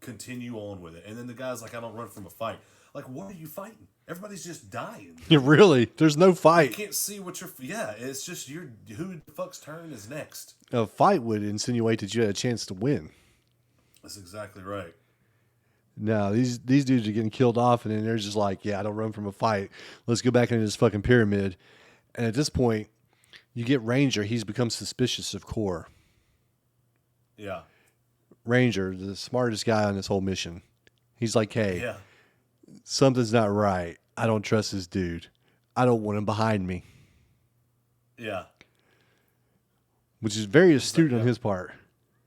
continue on with it. And then the guy's like, I don't run from a fight. Like, what are you fighting? Everybody's just dying. Yeah, really, there's no You fight. can't see what you're. Yeah, it's just who the fuck's turn is next. A fight would insinuate that you had a chance to win. That's exactly right. No, these dudes are getting killed off, and then they're just like, yeah, I don't run from a fight. Let's go back into this fucking pyramid. And at this point, you get Ranger. He's become suspicious of Core. Yeah. Ranger, the smartest guy on this whole mission. He's like, hey, Yeah. something's not right. I don't trust this dude. I don't want him behind me. Yeah. Which is very astute on yeah. his part.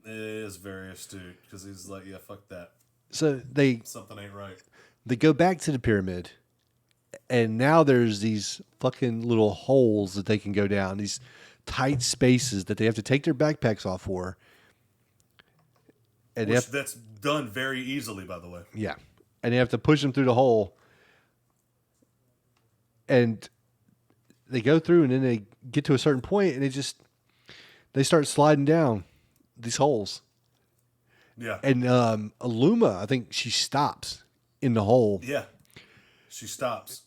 It is very astute because he's like, yeah, fuck that. So Something ain't right. they go back to the pyramid, and now there's these fucking little holes that they can go down, these tight spaces that they have to take their backpacks off for. And That's done very easily, by the way. yeah. And they have to push them through the hole. And they go through, and then they get to a certain point, and they start sliding down these holes. Yeah. And Aluma, I think she stops in the hole. Yeah. She stops.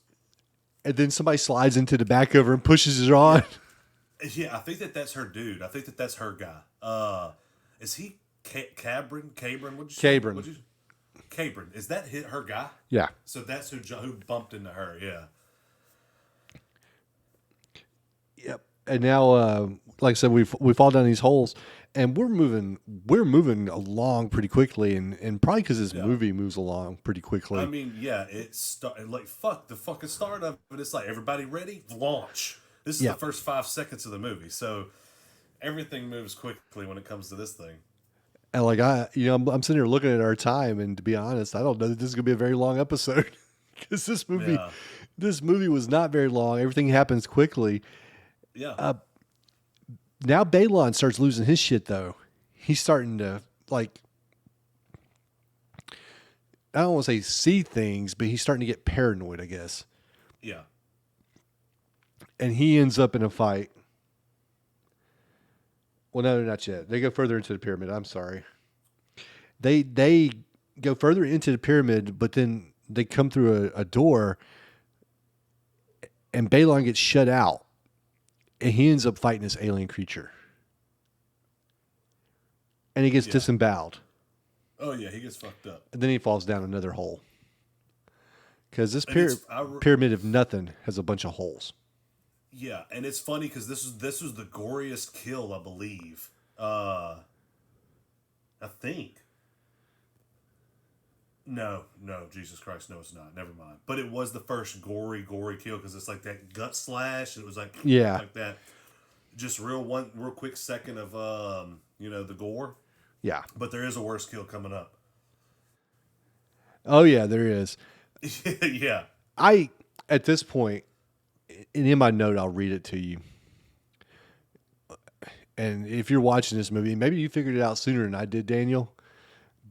And then somebody slides into the back of her and pushes her on. Yeah, I think that's her dude. I think that's her guy. Is he Cabron? What'd you say? Cabron. Cabron. Is that her guy? Yeah. So that's who bumped into her. Yeah. Yep. And now, like I said, we fall down these holes, and we're moving along pretty quickly, and probably because this movie moves along pretty quickly. I mean, yeah, it's like fuck the fucking start of it. It's like, everybody ready? Launch. This is the first 5 seconds of the movie, so everything moves quickly when it comes to this thing. And like I'm sitting here looking at our time, and to be honest, I don't know that this is gonna be a very long episode because this movie was not very long. Everything happens quickly. Yeah. Now Balon starts losing his shit though. He's starting to like, I don't want to say see things, but he's starting to get paranoid, I guess. Yeah. And he ends up in a fight. Well, no, not yet. They go further into the pyramid. I'm sorry. They go further into the pyramid, but then they come through a door, and Balon gets shut out, and he ends up fighting this alien creature. And he gets disemboweled. Oh, yeah, he gets fucked up. And then he falls down another hole. Because this And pyramid of nothing has a bunch of holes. Yeah, and it's funny because this was the goriest kill, I believe. I think. No, Jesus Christ, no, it's not. Never mind. But it was the first gory kill because it's like that gut slash, and it was like like that. Just real quick second of the gore. Yeah. But there is a worse kill coming up. Oh yeah, there is. Yeah. At this point, and in my note, I'll read it to you. And if you're watching this movie, maybe you figured it out sooner than I did, Daniel.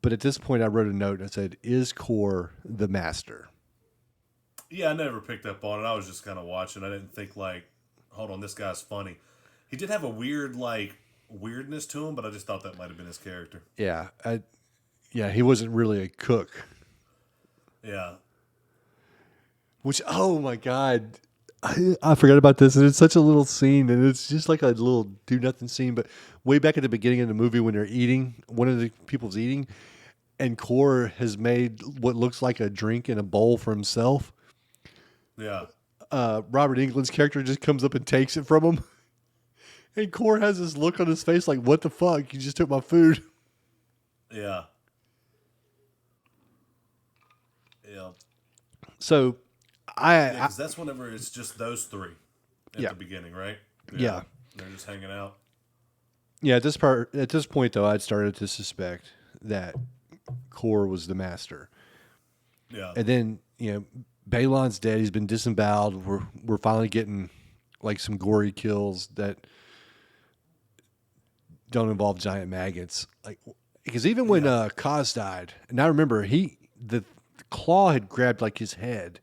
But at this point, I wrote a note and I said, "Is Core the master?" Yeah, I never picked up on it. I was just kind of watching. I didn't think like, hold on, this guy's funny. He did have a weird weirdness to him, but I just thought that might have been his character. Yeah, he wasn't really a cook. Yeah. Which, oh my God, I forgot about this, and it's such a little scene, and it's just like a little do nothing scene. But way back at the beginning of the movie, when they're eating, one of the people's eating, and Core has made what looks like a drink in a bowl for himself. Yeah. Robert Englund's character just comes up and takes it from him. And Core has this look on his face like, what the fuck? You just took my food. Yeah. Yeah. So, because that's whenever it's just those three at the beginning, right? Yeah. They're just hanging out. Yeah, at this point, though, I'd started to suspect that Core was the master. Yeah. And then, Balon's dead. He's been disemboweled. We're finally getting like some gory kills that don't involve giant maggots. Like, because even when Kaz died, and I remember the claw had grabbed like his head.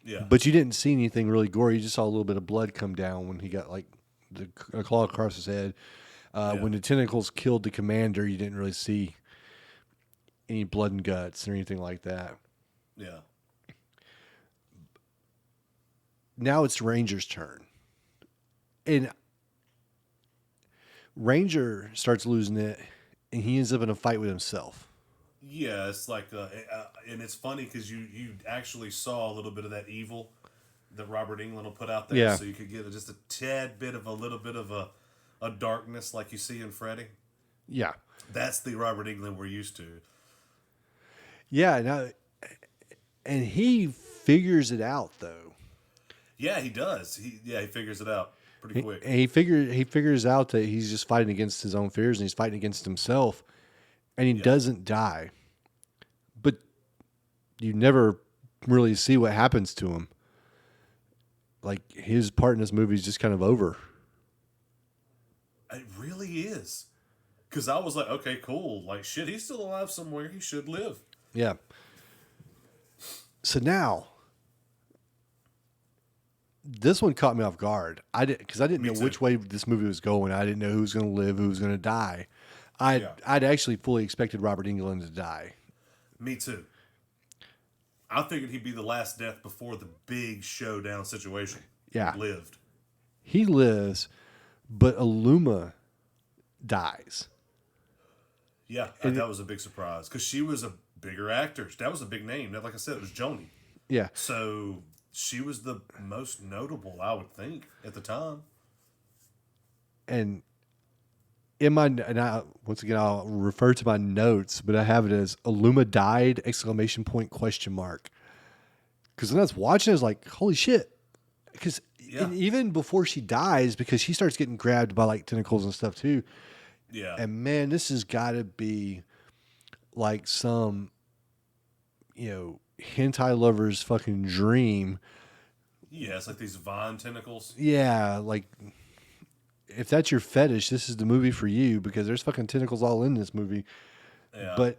Yeah. But you didn't see anything really gory. You just saw a little bit of blood come down when he got like a claw across his head. When the tentacles killed the commander, you didn't really see any blood and guts or anything like that. Yeah. Now it's Ranger's turn. And Ranger starts losing it, and he ends up in a fight with himself. Yeah, it's like, and it's funny because you actually saw a little bit of that evil that Robert Englund will put out there, Yeah. so you could get just a tad bit of a little bit of a darkness like you see in Freddy. Yeah. That's the Robert Englund we're used to. Yeah. Now, and he figures it out, though. Yeah, he does. He figures it out pretty quick. And he figures out that he's just fighting against his own fears and he's fighting against himself, and he doesn't die. But you never really see what happens to him. Like, his part in this movie is just kind of over. It really is. Because I was like, okay, cool. Like, shit, he's still alive somewhere. He should live. Yeah. So now, this one caught me off guard. Because I didn't know which way this movie was going. I didn't know who was going to live, who was going to die. I'd actually fully expected Robert Englund to die. Me too. I figured he'd be the last death before the big showdown situation. Yeah. He lived. He lives, but Aluma dies. Yeah, that was a big surprise. Because she was a bigger actor. That was a big name. Like I said, it was Joni. Yeah. So she was the most notable, I would think, at the time. And once again, I'll refer to my notes, but I have it as Aluma died, ! Because when I was watching, I was like, holy shit. Because even before she dies, because she starts getting grabbed by like tentacles and stuff too. Yeah. And man, this has got to be like some, hentai lover's fucking dream. Yeah, it's like these vine tentacles. Yeah, like, if that's your fetish, this is the movie for you, because there's fucking tentacles all in this movie. Yeah. But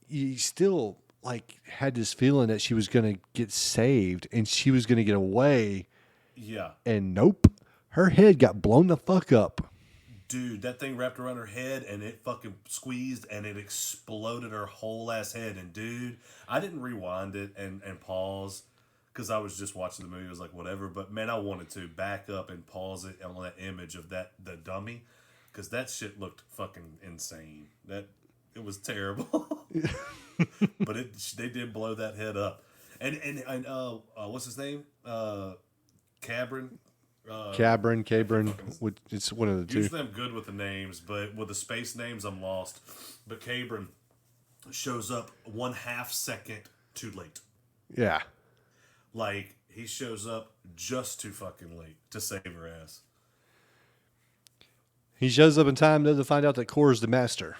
you still like had this feeling that she was going to get saved and she was going to get away. Yeah. And nope, her head got blown the fuck up. Dude, that thing wrapped around her head and it fucking squeezed and it exploded her whole ass head. And dude, I didn't rewind it and pause because I was just watching the movie. I was like, whatever. But man, I wanted to back up and pause it on that image of the dummy, because that shit looked fucking insane. It was terrible. But they did blow that head up. And what's his name? Cabron. Cabron. It's one of the two. Usually I'm good with the names, but with the space names, I'm lost. But Cabron shows up 1/2 second too late. Yeah. Like, he shows up just too fucking late to save her ass. He shows up in time to find out that Kor's the master.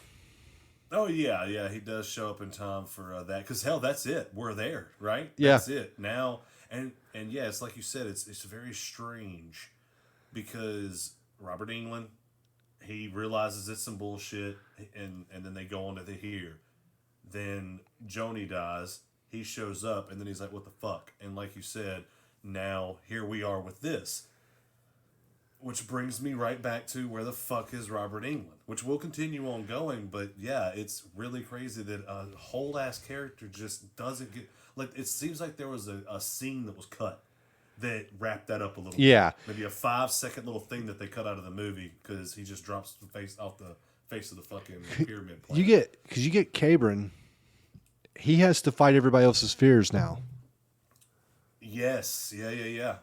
Oh, yeah, he does show up in time for that. Because, hell, that's it. We're there, right? Yeah. That's it. Now, and yeah, it's like you said, it's very strange because Robert Englund, he realizes it's some bullshit, and then they go on to the here. Then Joni dies. He shows up, and then he's like, what the fuck? And like you said, now here we are with this. Which brings me right back to where the fuck is Robert Englund? Which will continue on going, but yeah, it's really crazy that a whole-ass character just doesn't get... Like, it seems like there was a scene that was cut that wrapped that up a little bit. Maybe a 5-second little thing that they cut out of the movie because he just drops the face off the face of the fucking pyramid planet. You get Cabron... He has to fight everybody else's fears now. Yes, yeah.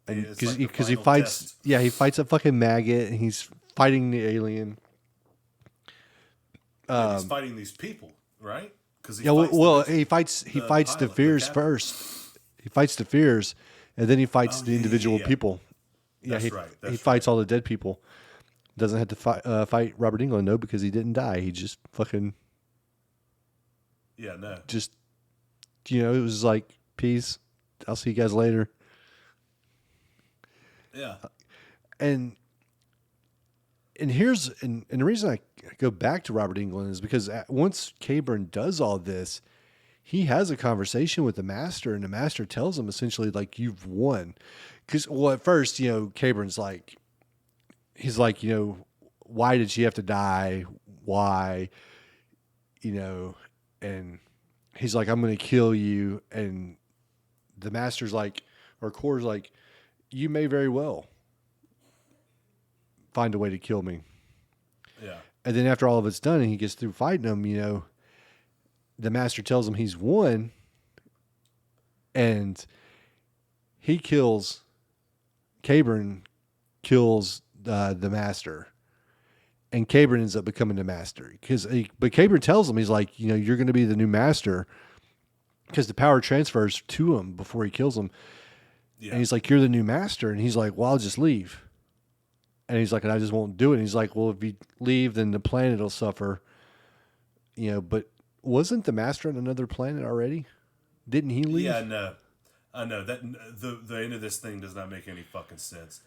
Because he fights, test. He fights a fucking maggot, and he's fighting the alien. He's fighting these people, right? Because he fights the fears first. He fights the fears, and then he fights the individual people. That's right. He fights all the dead people. Doesn't have to fight Robert Englund, no, because he didn't die. He just fucking. Yeah, no. Just, it was like, peace. I'll see you guys later. Yeah. And the reason I go back to Robert Englund is because once Cabron does all this, he has a conversation with the master, and the master tells him essentially, like, you've won. Because, at first, Cabron's like, he's like, why did she have to die? Why? and he's like, I'm going to kill you. And the master's like, or Kor's like, you may very well find a way to kill me. Yeah. And then after all of it's done and he gets through fighting him, the master tells him he's won, and he kills Cabron, kills the master, and Cabron ends up becoming the master. But Cabron tells him, he's like, you're going to be the new master, because the power transfers to him before he kills him. Yeah. And he's like, you're the new master. And he's like, well, I'll just leave. And he's like, and I just won't do it. And he's like, well, if you leave, then the planet will suffer. But wasn't the master on another planet already? Didn't he leave? Yeah, no. I know that the end of this thing does not make any fucking sense,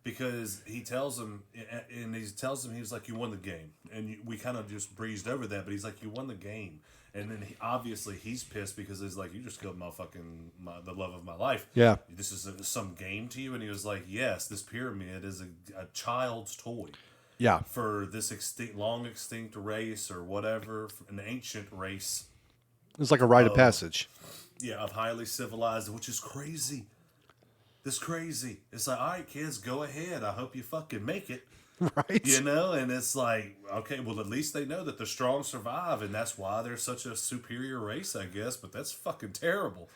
because he tells him, he's like, you won the game, and we kind of just breezed over that, but he's like, you won the game, and then obviously he's pissed because he's like, you just killed the love of my life. Yeah. This is some game to you, and he was like, yes, this pyramid is a child's toy. Yeah. For this long extinct race or whatever, an ancient race. It's like a rite of passage. Yeah, of highly civilized, which is crazy. This crazy. It's like, all right, kids, go ahead. I hope you fucking make it. Right. And it's like, okay, well, at least they know that the strong survive, and that's why they're such a superior race, I guess. But that's fucking terrible.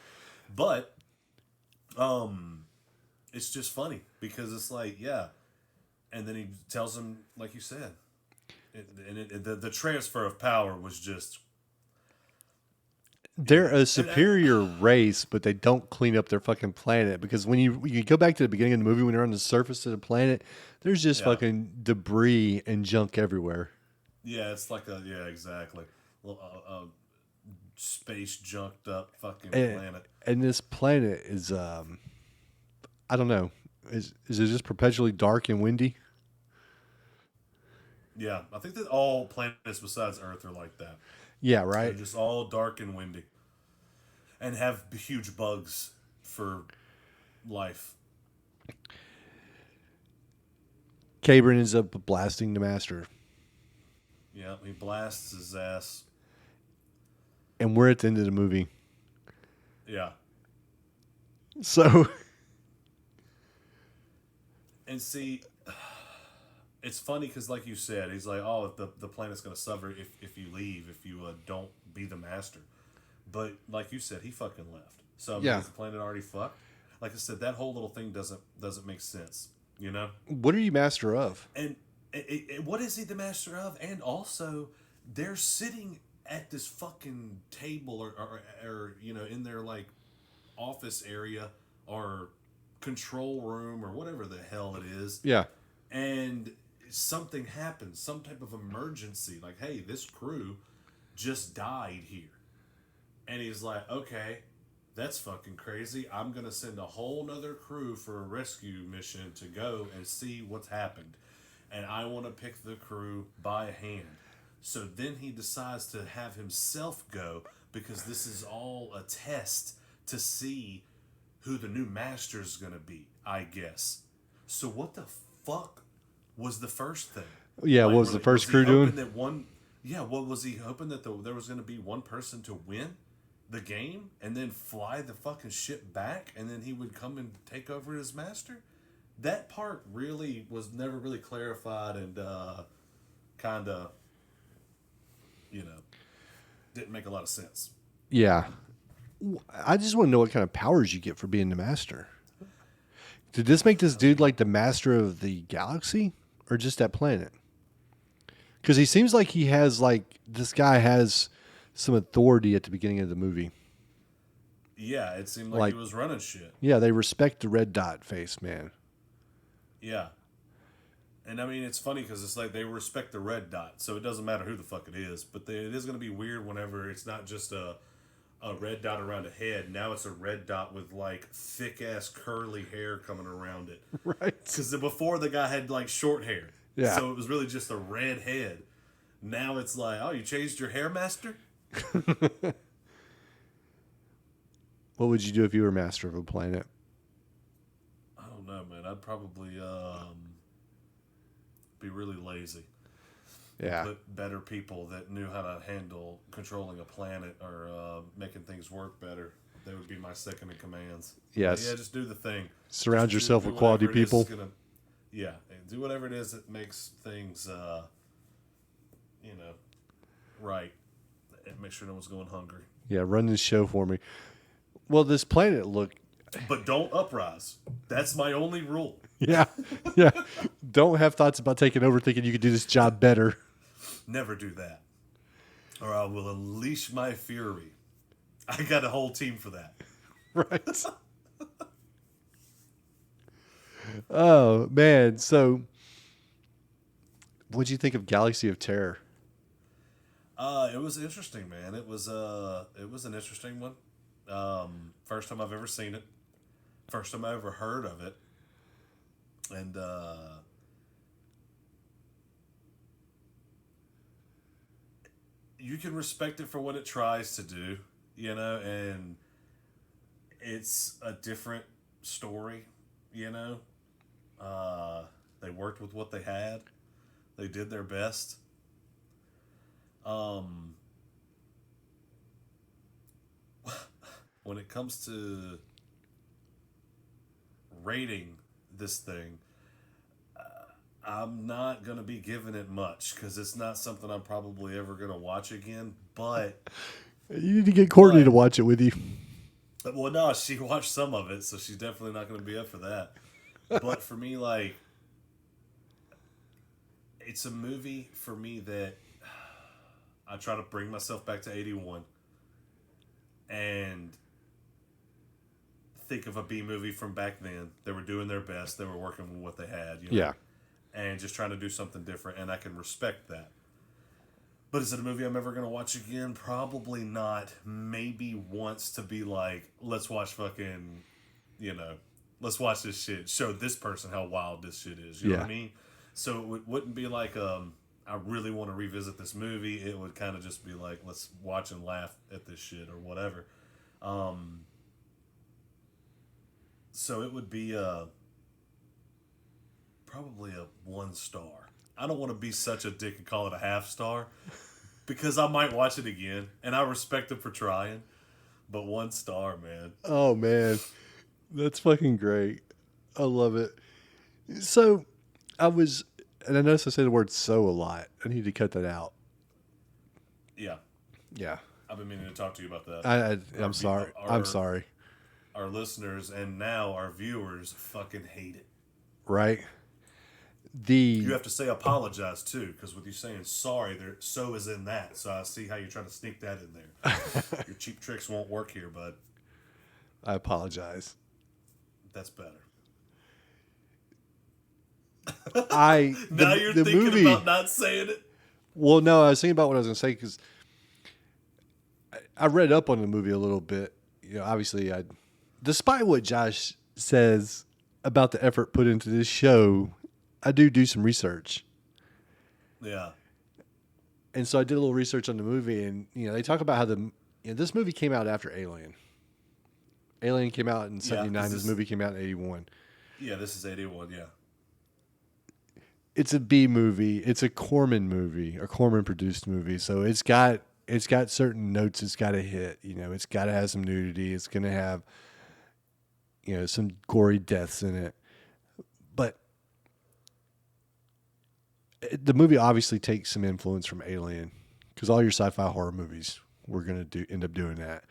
But, it's just funny because it's like, yeah. And then he tells him, like you said, the transfer of power was just. They're a superior race, but they don't clean up their fucking planet, because when you go back to the beginning of the movie, when they're on the surface of the planet, there's just fucking debris and junk everywhere. Yeah, it's like exactly. Space junked up fucking planet. And this planet is, I don't know, is it just perpetually dark and windy? Yeah, I think that all planets besides Earth are like that. Yeah, right. They're just all dark and windy, and have huge bugs for life. Cabron ends up blasting the master. Yeah, he blasts his ass. And we're at the end of the movie. Yeah. So. And see, it's funny because, like you said, he's like, oh, the planet's going to suffer if you leave, if you don't be the master. But like you said, he fucking left. So yeah. Is the planet already fucked? Like I said, that whole little thing doesn't make sense, What are you master of? And what is he the master of? And also, they're sitting at this fucking table or in their like office area or control room or whatever the hell it is. Yeah. And something happens, some type of emergency, like, hey, this crew just died here. And he's like, okay, that's fucking crazy. I'm going to send a whole nother crew for a rescue mission to go and see what's happened. And I want to pick the crew by hand. So then he decides to have himself go, because this is all a test to see who the new master is going to be, I guess. So what the fuck was the first thing? Yeah, what was the first crew doing? What was he hoping that there was going to be one person to win the game and then fly the fucking ship back, and then he would come and take over as master? That part really was never really clarified, and kind of, didn't make a lot of sense. Yeah. I just want to know what kind of powers you get for being the master. Did this make this dude like the master of the galaxy, or just that planet? Because he seems like this guy has some authority at the beginning of the movie. Yeah, it seemed like he was running shit. Yeah, they respect the red dot face, man. Yeah. And I mean, it's funny because it's like they respect the red dot, so it doesn't matter who the fuck it is. But it is going to be weird whenever it's not just a red dot around a head. Now it's a red dot with like thick ass curly hair coming around it. Right. Because before the guy had like short hair. Yeah. So it was really just a red head. Now it's like, oh, you changed your hair, master? What would you do if you were master of a planet? I don't know, man. I'd probably be really lazy. and Yeah. put better people that knew how to handle controlling a planet or making things work better. They would be my second in commands. Like, yeah, Yes. just do the thing. Surround Just yourself do with quality whatever it is that's people. gonna, yeah, and do whatever it is that makes things, right, and make sure no one's going hungry. Yeah, run this show for me. Well, this planet look. But don't uprise. That's my only rule. Yeah, yeah. Don't have thoughts about taking over, thinking you could do this job better. Never do that, or I will unleash my fury. I got a whole team for that. Right. Oh man. So, what'd you think of Galaxy of Terror? It was interesting, man. It was an interesting one. First time I've ever seen it. First time I ever heard of it, and you can respect it for what it tries to do, and it's a different story, you know. They worked with what they had. They did their best. Um, when it comes to rating this thing, I'm not going to be giving it much because it's not something I'm probably ever going to watch again. But, You need to get Courtney to but, watch it with you. well, no, she watched some of it, so she's definitely not going to be up for that. But for me, like, it's a movie for me that I try to bring myself back to 81 and think of a B movie from back then. They were doing their best. They were working with what they had, Yeah. and just trying to do something different, and I can respect that. But is it a movie I'm ever going to watch again? Probably not. Maybe once to be like, let's watch fucking, let's watch this shit. Show this person how wild this shit is. You know what I mean? So it wouldn't be like, I really want to revisit this movie. It would kind of just be like, let's watch and laugh at this shit or whatever. So it would be probably a 1 star. I don't want to be such a dick and call it a half star because I might watch it again, and I respect him for trying. But 1 star, man. Oh man, that's fucking great. I love it. So, and I noticed I say the word "so" a lot. I need to cut that out. Yeah, Yeah. I've been meaning to talk to you about that. I'm sorry. I'm sorry. Our listeners and now our viewers fucking hate it. Right. You have to say apologize too, because with you saying sorry, there so is in that. So I see how you're trying to sneak that in there. Your cheap tricks won't work here, bud. I apologize. That's better. Now you're thinking about not saying it. Well, no, I was thinking about what I was going to say because I read up on the movie a little bit. Obviously, despite what Josh says about the effort put into this show, I do some research. Yeah. And so I did a little research on the movie, and they talk about how this movie came out after Alien. Alien came out in '79. This movie came out in '81. Yeah, this is '81. Yeah. It's a B movie. It's a Corman movie, a Corman produced movie. So it's got certain notes it's got to hit. It's got to have some nudity. It's going to have some gory deaths in it. But the movie obviously takes some influence from Alien because all your sci-fi horror movies were going to end up doing that.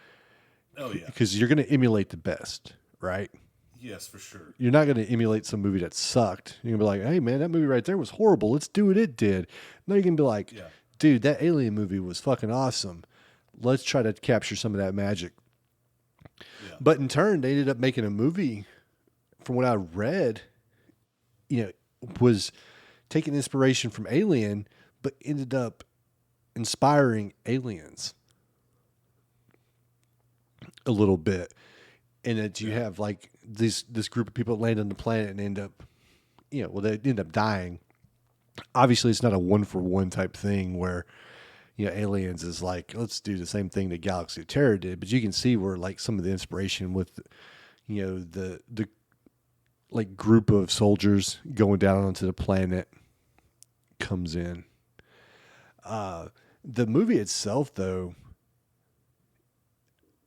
Oh yeah. Because you're going to emulate the best, right? Yes, for sure. You're not going to emulate some movie that sucked. You're going to be like, hey, man, that movie right there was horrible. Let's do what it did. No, you're going to be like, dude, that Alien movie was fucking awesome. Let's try to capture some of that magic. Yeah. But in turn, they ended up making a movie, from what I read, was taking inspiration from Alien, but ended up inspiring Aliens a little bit. And that you have like this group of people that land on the planet and end up, they end up dying. Obviously, it's not a 1-for-1 type thing where, Aliens is like, let's do the same thing that Galaxy of Terror did. But you can see where like some of the inspiration with, the like group of soldiers going down onto the planet comes in. The movie itself, though,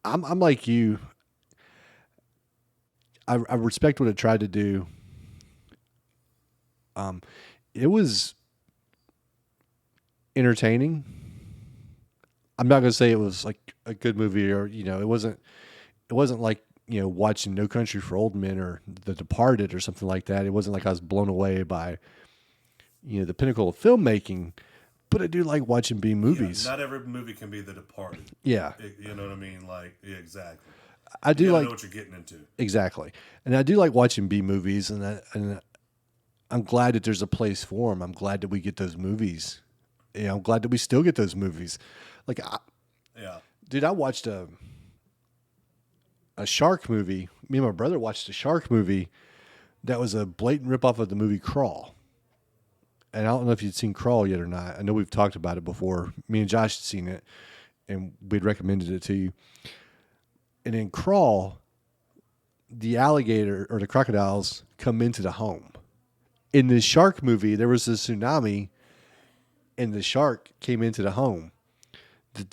I'm like you. I respect what it tried to do. Um, it was entertaining. I'm not gonna say it was like a good movie, or it wasn't. It wasn't like watching No Country for Old Men or The Departed or something like that. It wasn't like I was blown away by the pinnacle of filmmaking. But I do like watching B Yeah, movies. not every movie can be The Departed. Yeah, You know what I mean? Like, yeah, exactly. I You do gotta like know what you're getting into. exactly, and I do like watching B movies, and I'm glad that there's a place for them. I'm glad that we get those movies. I'm glad that we still get those movies. Like, Yeah. dude, I watched a shark movie. Me and my brother watched a shark movie that was a blatant ripoff of the movie Crawl. And I don't know if you'd seen Crawl yet or not. I know we've talked about it before. Me and Josh had seen it, and we'd recommended it to you. And in Crawl, the alligator or the crocodiles come into the home. In the shark movie, there was a tsunami, and the shark came into the home.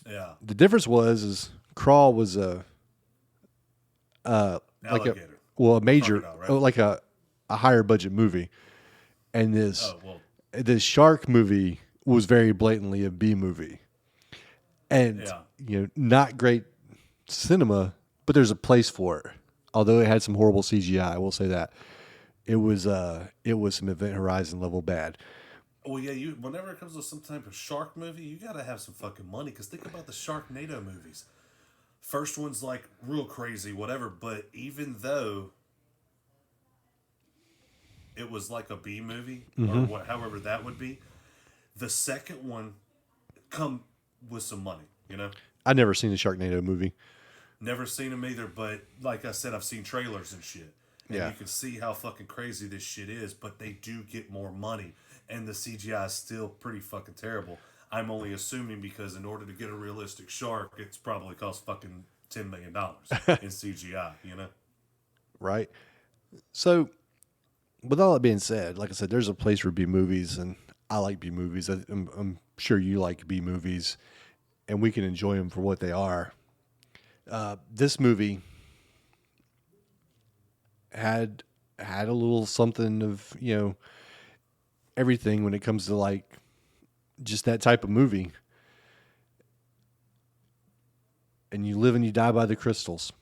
Yeah. The difference is Crawl was like Alligator. a major, Crocodile, right? like a higher budget movie, and Oh, well, this shark movie was very blatantly a B movie, and yeah. not great cinema, but there's a place for it. Although it had some horrible CGI, I will say that it was some Event Horizon level bad. Well, yeah, whenever it comes to some type of shark movie, you gotta have some fucking money. Because think about the Sharknado movies. First one's like real crazy, whatever. But even though it was like a B movie or however that would be, the second one come with some money. I've never seen a Sharknado movie. Never seen them either. But like I said, I've seen trailers and shit. And Yeah. you can see how fucking crazy this shit is, but they do get more money. And the CGI is still pretty fucking terrible. I'm only assuming because in order to get a realistic shark, it's probably cost fucking $10 million in CGI, Right. So, with all that being said, like I said, there's a place for B movies, and I like B movies. I'm sure you like B movies, and we can enjoy them for what they are. This movie had a little something of everything when it comes to like just that type of movie. And you live and you die by the crystals.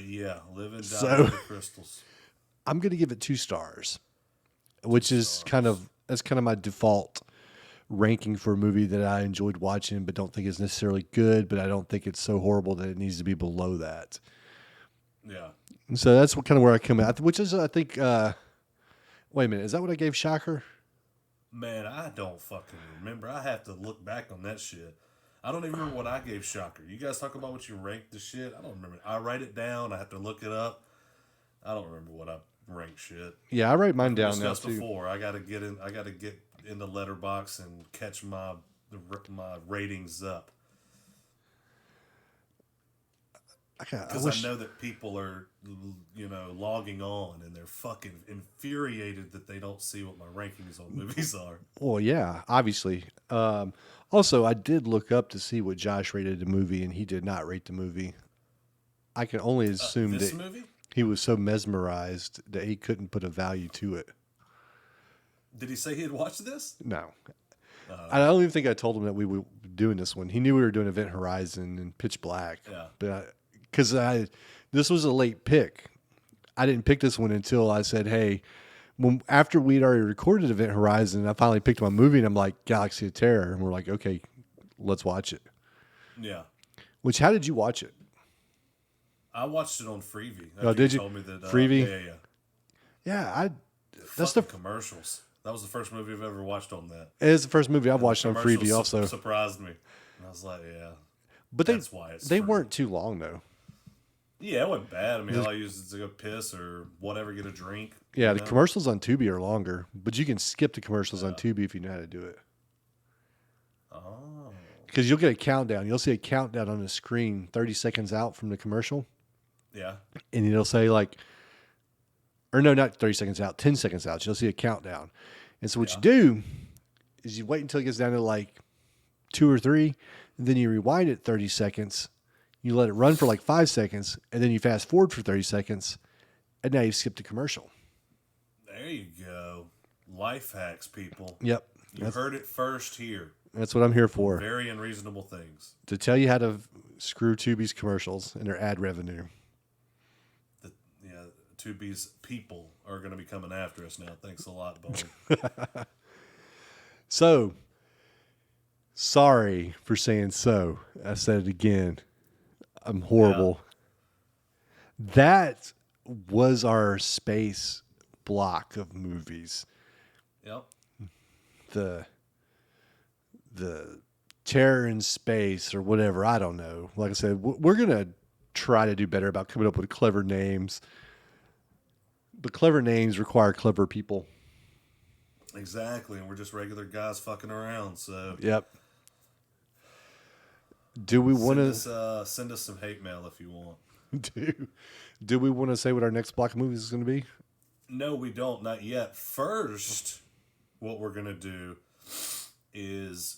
Yeah, live and die So- by the crystals. I'm going to give it 2 stars, which is kind of my default ranking for a movie that I enjoyed watching, but don't think is necessarily good. But I don't think it's so horrible that it needs to be below that. Yeah. And so that's kind of where I come at, which is I think. Wait a minute, is that what I gave Shocker? Man, I don't fucking remember. I have to look back on that shit. I don't even remember what I gave Shocker. You guys talk about what you ranked the shit. I don't remember. I write it down. I have to look it up. I don't remember what I ranked shit. Yeah, I write mine down now Discussed too. before. I gotta get in the letterbox and catch my ratings up. Because I know that people are, logging on and they're fucking infuriated that they don't see what my rankings on movies are. Well, yeah, obviously. Also, I did look up to see what Josh rated the movie, and he did not rate the movie. I can only assume This that movie? he was so mesmerized that he couldn't put a value to it. Did he say he had watched this? No. I don't even think I told him that we were doing this one. He knew we were doing Event Horizon and Pitch Black. Yeah. But because this was a late pick. I didn't pick this one until I said, hey, after we'd already recorded Event Horizon, I finally picked my movie, and I'm like, Galaxy of Terror. And we're like, okay, let's watch it. Yeah. Which, how did you watch it? I watched it on Freevee. Oh, did you? Told me that, Freevee? Yeah. Yeah, that's Fucking commercials. That was the first movie I've ever watched on that. It is the first movie I've watched on Commercials Freevee also. surprised me. And I was like, yeah. But That's why it's they free. weren't too long, though. Yeah, it wasn't bad. I mean, all I used is to go piss or whatever, get a drink. Yeah, you the know? commercials on Tubi are longer, but you can skip the commercials on Tubi if you know how to do it. Oh. Because you'll get a countdown. You'll see a countdown on the screen 30 seconds out from the commercial. Yeah. And it'll say or no, not 30 seconds out, 10 seconds out. You'll see a countdown. And so what you do is you wait until it gets down to 2 or 3, then you rewind it 30 seconds, you let it run for like 5 seconds, and then you fast forward for 30 seconds, and now you've skipped a commercial. There you go. Life hacks, people. Yep. You heard it first here. That's what I'm here for. Very unreasonable things. To tell you how to screw Tubi's commercials and their ad revenue. Tubi's people are going to be coming after us now. Thanks a lot, Bone. So, sorry for saying so. I said it again. I'm horrible. Yeah. That was our space block of movies. Yep. The terror in space or whatever. I don't know. Like I said, we're going to try to do better about coming up with clever names. But clever names require clever people. Exactly. And we're just regular guys fucking around. So, yep. Do we want to send us some hate mail if you want? Do we want to say what our next block of movies is going to be? No, we don't. Not yet. First, what we're going to do is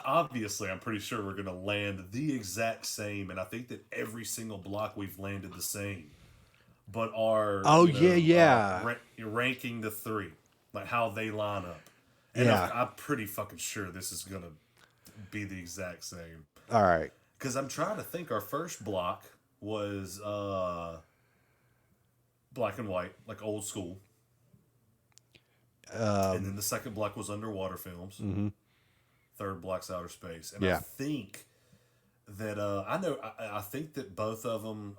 obviously I'm pretty sure we're going to land the exact same, and I think that every single block we've landed the same. But our ranking the three, like how they line up. And I'm pretty fucking sure this is going to be the exact same. All right. Because I'm trying to think. Our first block was black and white, like old school. And then the second block was underwater films. Mm-hmm. Third block's outer space. And I think that I think that both of them.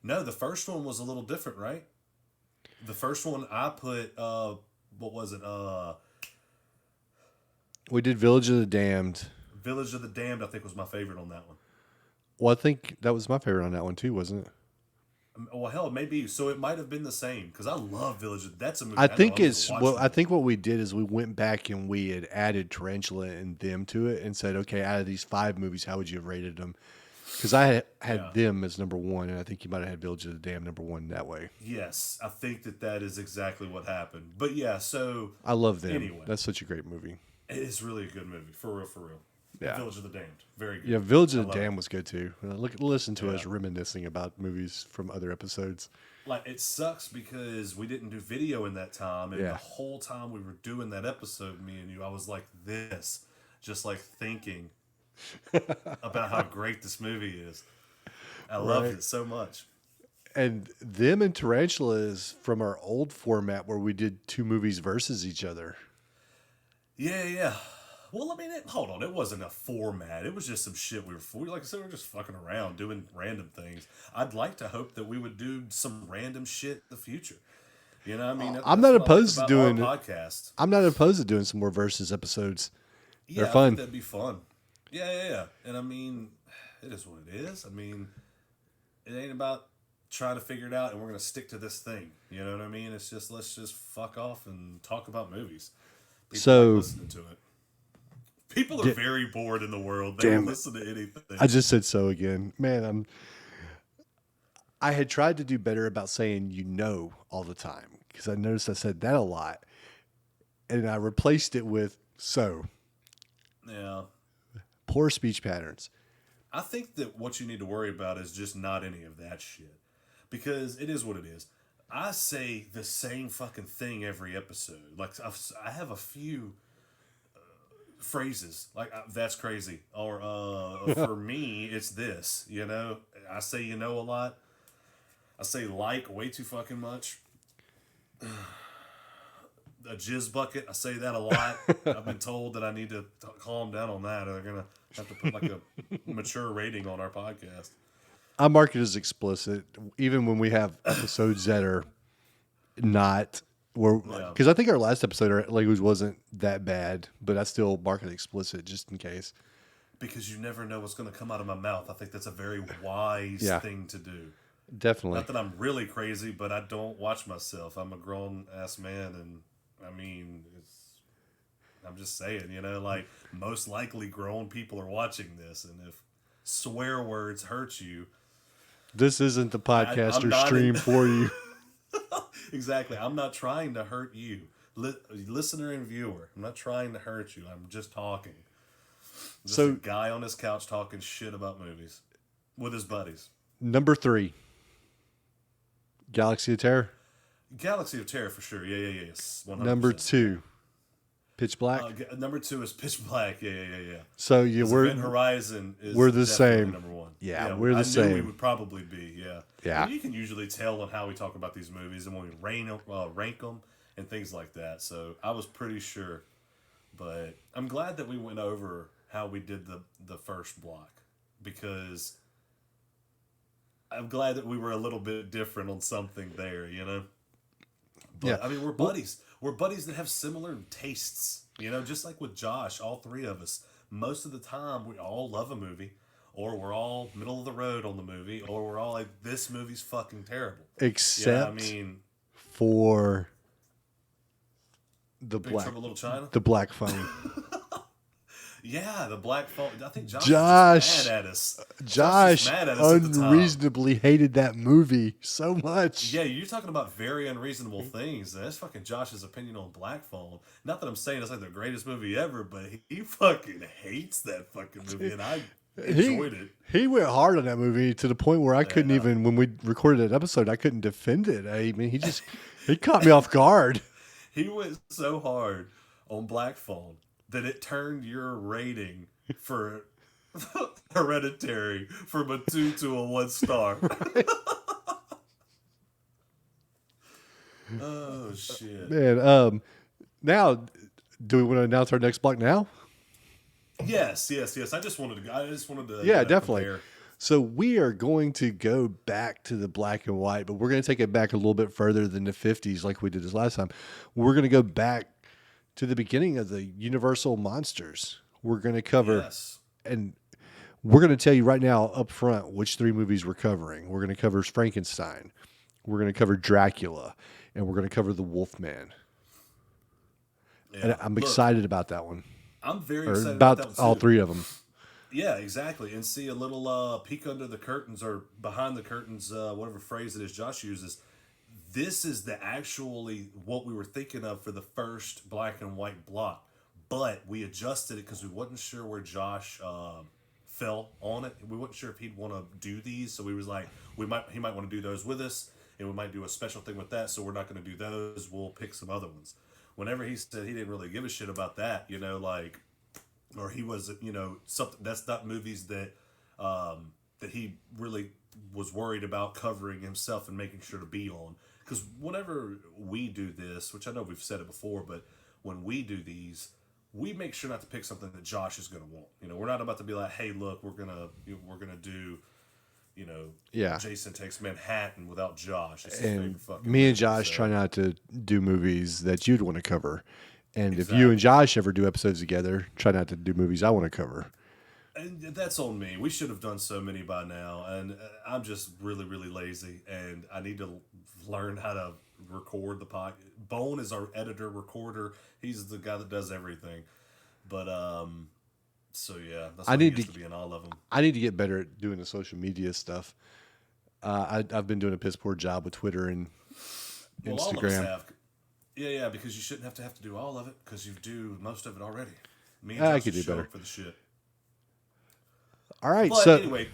No, the first one was a little different, right? The first one I put. What was it? We did Village of the Damned. Village of the Damned, I think, was my favorite on that one. Well, I think that was my favorite on that one too, wasn't it? Well, hell, maybe. So it might have been the same because I love Village. That's a movie. I think what we did is we went back and we had added Tarantula and them to it and said, okay, out of these 5 movies, how would you have rated them? Because I had them as number 1, and I think you might have had Village of the Damned number 1 that way. Yes, I think that is exactly what happened. But yeah, so I love them. Anyway, that's such a great movie. It is really a good movie, for real, for real. Yeah. Village of the Damned, very good. Yeah, Village of the Damned was good too. Listen to us reminiscing about movies from other episodes. Like, it sucks because we didn't do video in that time, and the whole time we were doing that episode, me and you, I was like this, just like thinking about how great this movie is. I loved it so much. And them and Tarantula is from our old format where we did 2 movies versus each other. Yeah. Well, I mean, hold on. It wasn't a format. It was just some shit like I said, we were just fucking around doing random things. I'd like to hope that we would do some random shit in the future. You know what I mean? I'm not opposed to doing podcast. I'm not opposed to doing some more versus episodes. They're fun. I think that'd be fun. Yeah. And I mean, it is what it is. I mean, it ain't about trying to figure it out and we're going to stick to this thing. You know what I mean? It's just, let's just fuck off and talk about movies. People like listening to it. People are very bored in the world. They don't listen to anything. I just said so again. Man, I had tried to do better about saying all the time because I noticed I said that a lot. And I replaced it with so. Yeah. Poor speech patterns. I think that what you need to worry about is just not any of that shit. Because it is what it is. I say the same fucking thing every episode. Like, I have a few phrases like that's crazy, or for me it's this, I say a lot. I say like way too fucking much. A jizz bucket, I say that a lot. I've been told that I need to calm down on that, or they're gonna have to put like a mature rating on our podcast. I mark it as explicit even when we have episodes that are not because I think our last episode language wasn't that bad, but I still mark it explicit just in case. Because you never know what's going to come out of my mouth. I think that's a very wise thing to do. Definitely. Not that I'm really crazy, but I don't watch myself. I'm a grown ass man, and I mean, I'm just saying, like most likely grown people are watching this, and if swear words hurt you, this isn't the podcaster stream for you. Exactly. I'm not trying to hurt you, listener and viewer. I'm not trying to hurt you. I'm just talking. I'm just a So guy on his couch talking shit about movies with his buddies. number 3, Galaxy of Terror. Galaxy of Terror for sure. Yeah, yeah, yeah. Yes. Number 100%. Yeah. 2, Pitch Black. Number 2 is Pitch Black. Yeah, yeah, yeah, yeah. So yeah, Event Horizon is we're the definitely same. number 1. Yeah, we're the I same. knew we would probably be. Yeah. Yeah. And you can usually tell on how we talk about these movies and when we rank them and things like that. So I was pretty sure, but I'm glad that we went over how we did the first block because I'm glad that we were a little bit different on something there. You know. But Yeah. I mean, we're buddies. We're buddies that have similar tastes. You know, just like with Josh, all three of us, most of the time we all love a movie, or we're all middle of the road on the movie, or we're all like, this movie's fucking terrible. Except I mean, for the Big black, Trouble in Little China. the black phone. Yeah, the black phone. I think Josh, Josh- was just mad at us. Josh was mad at us at the time. unreasonably hated that movie so much. Yeah, you're talking about very unreasonable things. That's fucking Josh's opinion on Black Phone. Not that I'm saying it's like the greatest movie ever, but he fucking hates that fucking movie, and I enjoyed it. He went hard on that movie to the point where I couldn't Yeah. even, when we recorded that episode, I couldn't defend it. I mean, he caught me off guard. He went so hard on Black Phone that it turned your rating for Hereditary from a 2 to a 1 star. Oh shit! Man, now, do we want to announce our next block now? Yes. I just wanted to. Yeah, definitely. compare. So we are going to go back to the black and white, but we're going to take it back a little bit further than the 50s like we did this last time. We're going to go back to the beginning of the Universal monsters. We're going to cover, Yes. and we're going to tell you right now up front which 3 movies we're covering. We're going to cover Frankenstein. We're going to cover Dracula, and we're going to cover The Wolfman. Yeah. And I'm Look, excited about that one. I'm very Or excited about about that one all too. 3 of them. Yeah, exactly. And see a little peek under the curtains or behind the curtains, whatever phrase it is Josh uses. This is the actually what we were thinking of for the first black and white block. But we adjusted it because we wasn't sure where Josh fell on it. We weren't sure if he'd want to do these. So we was like, he might want to do those with us. And we might do a special thing with that. So we're not going to do those. We'll pick some other ones. Whenever he said he didn't really give a shit about that, you know, like... or he was, you know, something that's not movies that that he really was worried about covering himself and making sure to be on. Because whenever we do this, which I know we've said it before, but when we do these, we make sure not to pick something that Josh is going to want. You know, we're not about to be like, hey, look, we're gonna do, you know, Yeah. Jason Takes Manhattan without Josh. It's his And favorite fucking me and movie, Josh so- try not to do movies that you'd want to cover. And if Exactly. you and Josh ever do episodes together, try not to do movies I want to cover. And that's on me. We should have done so many by now, and I'm just really, really lazy, and I need to learn how to record the podcast. Bone is our editor, recorder. He's the guy that does everything. But so yeah, that's I why he need gets to- to be in all of them. I need to get better at doing the social media stuff. I've been doing a piss poor job with Twitter and Well, all of us Instagram. have. Yeah, because you shouldn't have to do all of it because you do most of it already. Me I and Josh could just do show better. up for the shit. All right, But so anyway,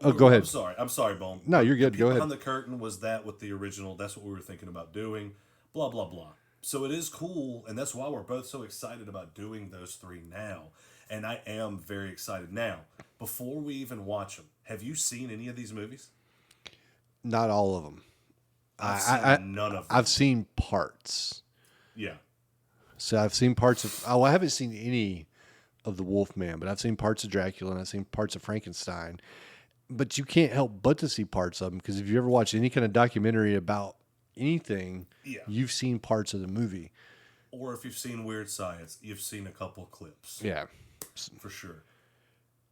Oh, go ahead. I'm sorry, Bone. No, you're good. The Go peek ahead. Behind the curtain was that with the original. That's what we were thinking about doing. Blah blah blah. So it is cool, and that's why we're both so excited about doing those 3 now. And I am very excited now. Before we even watch them, have you seen any of these movies? not all of them. I've seen none of them. I've seen parts. Yeah. So I've seen parts of. Oh, I haven't seen any of the Wolfman, but I've seen parts of Dracula and I've seen parts of Frankenstein. But you can't help but to see parts of them because if you ever watch any kind of documentary about anything, Yeah. you've seen parts of the movie. Or if you've seen Weird Science, you've seen a couple clips. Yeah. For sure.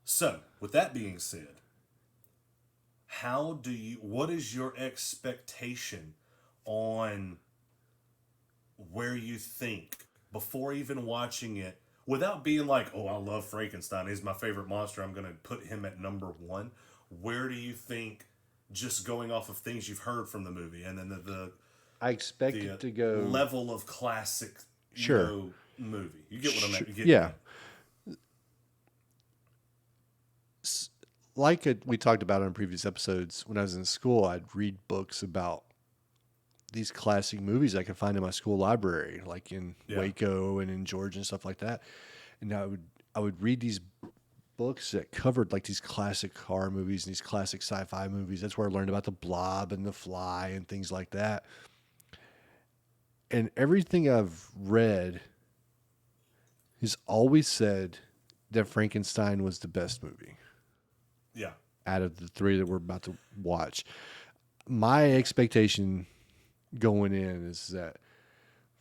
So, with that being said, what is your expectation on where you think before even watching it, without being like, oh, I love Frankenstein, he's my favorite monster, I'm going to put him at number 1. Where do you think, just going off of things you've heard from the movie and then I expect the it to go. level of classic, Sure. movie. You get what I'm at. You get Yeah. that. Like we talked about in previous episodes, when I was in school, I'd read books about these classic movies I could find in my school library, like in Yeah. Waco and in Georgia and stuff like that. And I would read these books that covered like these classic horror movies and these classic sci-fi movies. That's where I learned about the Blob and the Fly and things like that. And everything I've read has always said that Frankenstein was the best movie Yeah. out of the three that we're about to watch. My expectation going in is that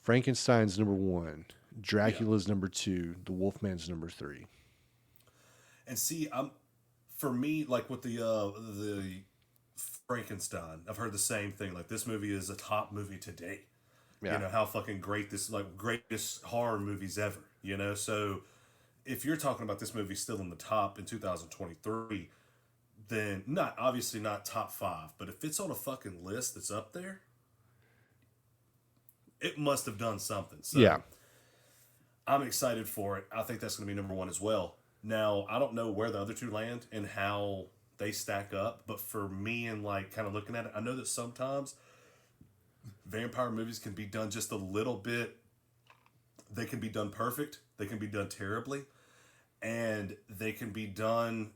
Frankenstein's number one, Dracula's number two, the Wolfman's number three. And see, for me, like with the Frankenstein, I've heard the same thing. Like this movie is a top movie today. Yeah. You know how fucking great this, like, greatest horror movies ever. You know, so if you're talking about this movie still in the top in 2023, then not obviously not top five, but if it's on a fucking list that's up there, it must have done something. So Yeah. I'm excited for it. I think that's going to be number one as well. Now, I don't know where the other two land and how they stack up, but for me and like kind of looking at it, I know that sometimes vampire movies can be done just a little bit. They can be done perfect. They can be done terribly. And they can be done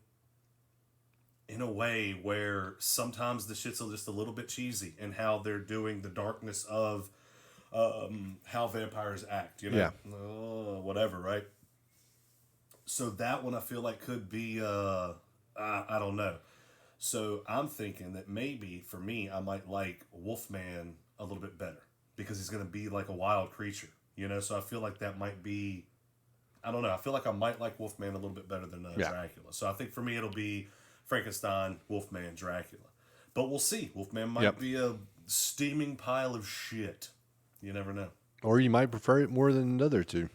in a way where sometimes the shit's just a little bit cheesy in how they're doing the darkness of how vampires act, you know? Yeah. Whatever, right? So that one I feel like could be, I don't know. So I'm thinking that maybe for me, I might like Wolfman a little bit better because he's going to be like a wild creature, you know? So I feel like that might be, I don't know. I feel like I might like Wolfman a little bit better than Dracula. So I think for me, it'll be Frankenstein, Wolfman, Dracula. But we'll see. Wolfman might be a steaming pile of shit. You never know. Or you might prefer it more than the other two.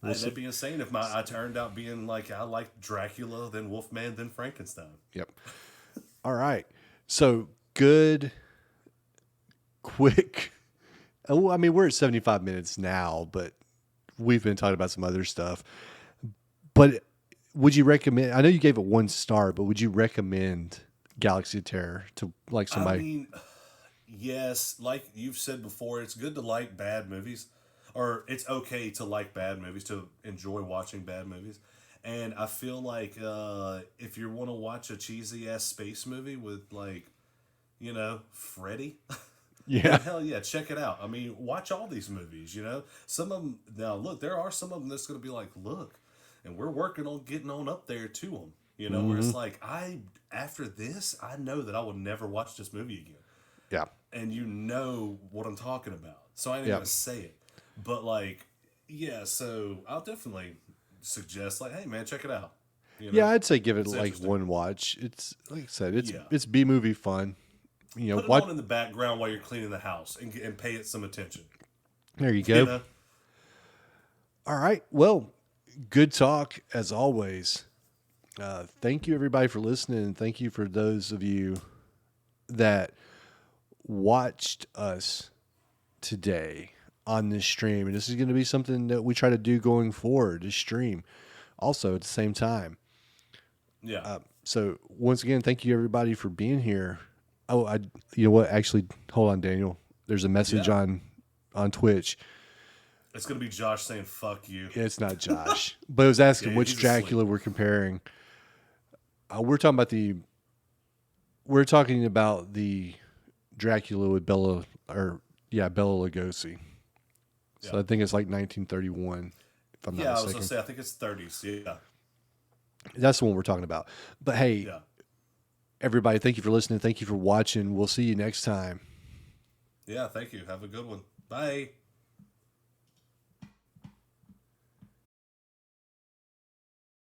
That'd be insane if I turned out being like, I like Dracula, then Wolfman, then Frankenstein. Yep. All right. So good, quick. Oh, I mean, we're at 75 minutes now, but we've been talking about some other stuff. But would you recommend? I know you gave it 1 star, but would you recommend Galaxy of Terror to like somebody? I mean, yes, like you've said before, it's good to like bad movies, or it's okay to like bad movies, to enjoy watching bad movies. And I feel like if you want to watch a cheesy ass space movie with like, you know, Freddy, Yeah. hell yeah, check it out. I mean, watch all these movies. You know, some of them. Now look, there are some of them that's going to be like, look, and we're working on getting on up there to them. You know, where it's like, after this, I know that I will never watch this movie again. Yeah. And you know what I'm talking about. So I ain't gonna say it. But like, yeah, so I'll definitely suggest like, hey man, check it out. You know? Yeah, I'd say give it It's like interesting. 1 watch. It's like I said, it's Yeah. it's B movie fun. You know, Put it on in the background while you're cleaning the house and pay it some attention. there you go. You know? All right. Well, good talk as always. Thank you everybody for listening, and thank you for those of you that watched us today on this stream. And this is going to be something that we try to do going forward, to stream also at the same time. Yeah. So once again, thank you everybody for being here. Oh, you know what? Actually, hold on, Daniel. There's a message on Twitch. It's gonna be Josh saying "fuck you." It's not Josh, but it was asking Yeah, which he's Dracula we're comparing. We're talking about the Dracula with Bela Lugosi. So I think it's like 1931. If I'm not Yeah, I was mistaken. gonna say I think it's 30s. Yeah. That's the one we're talking about. But hey, everybody, thank you for listening. Thank you for watching. We'll see you next time. Yeah. Thank you. Have a good one. Bye.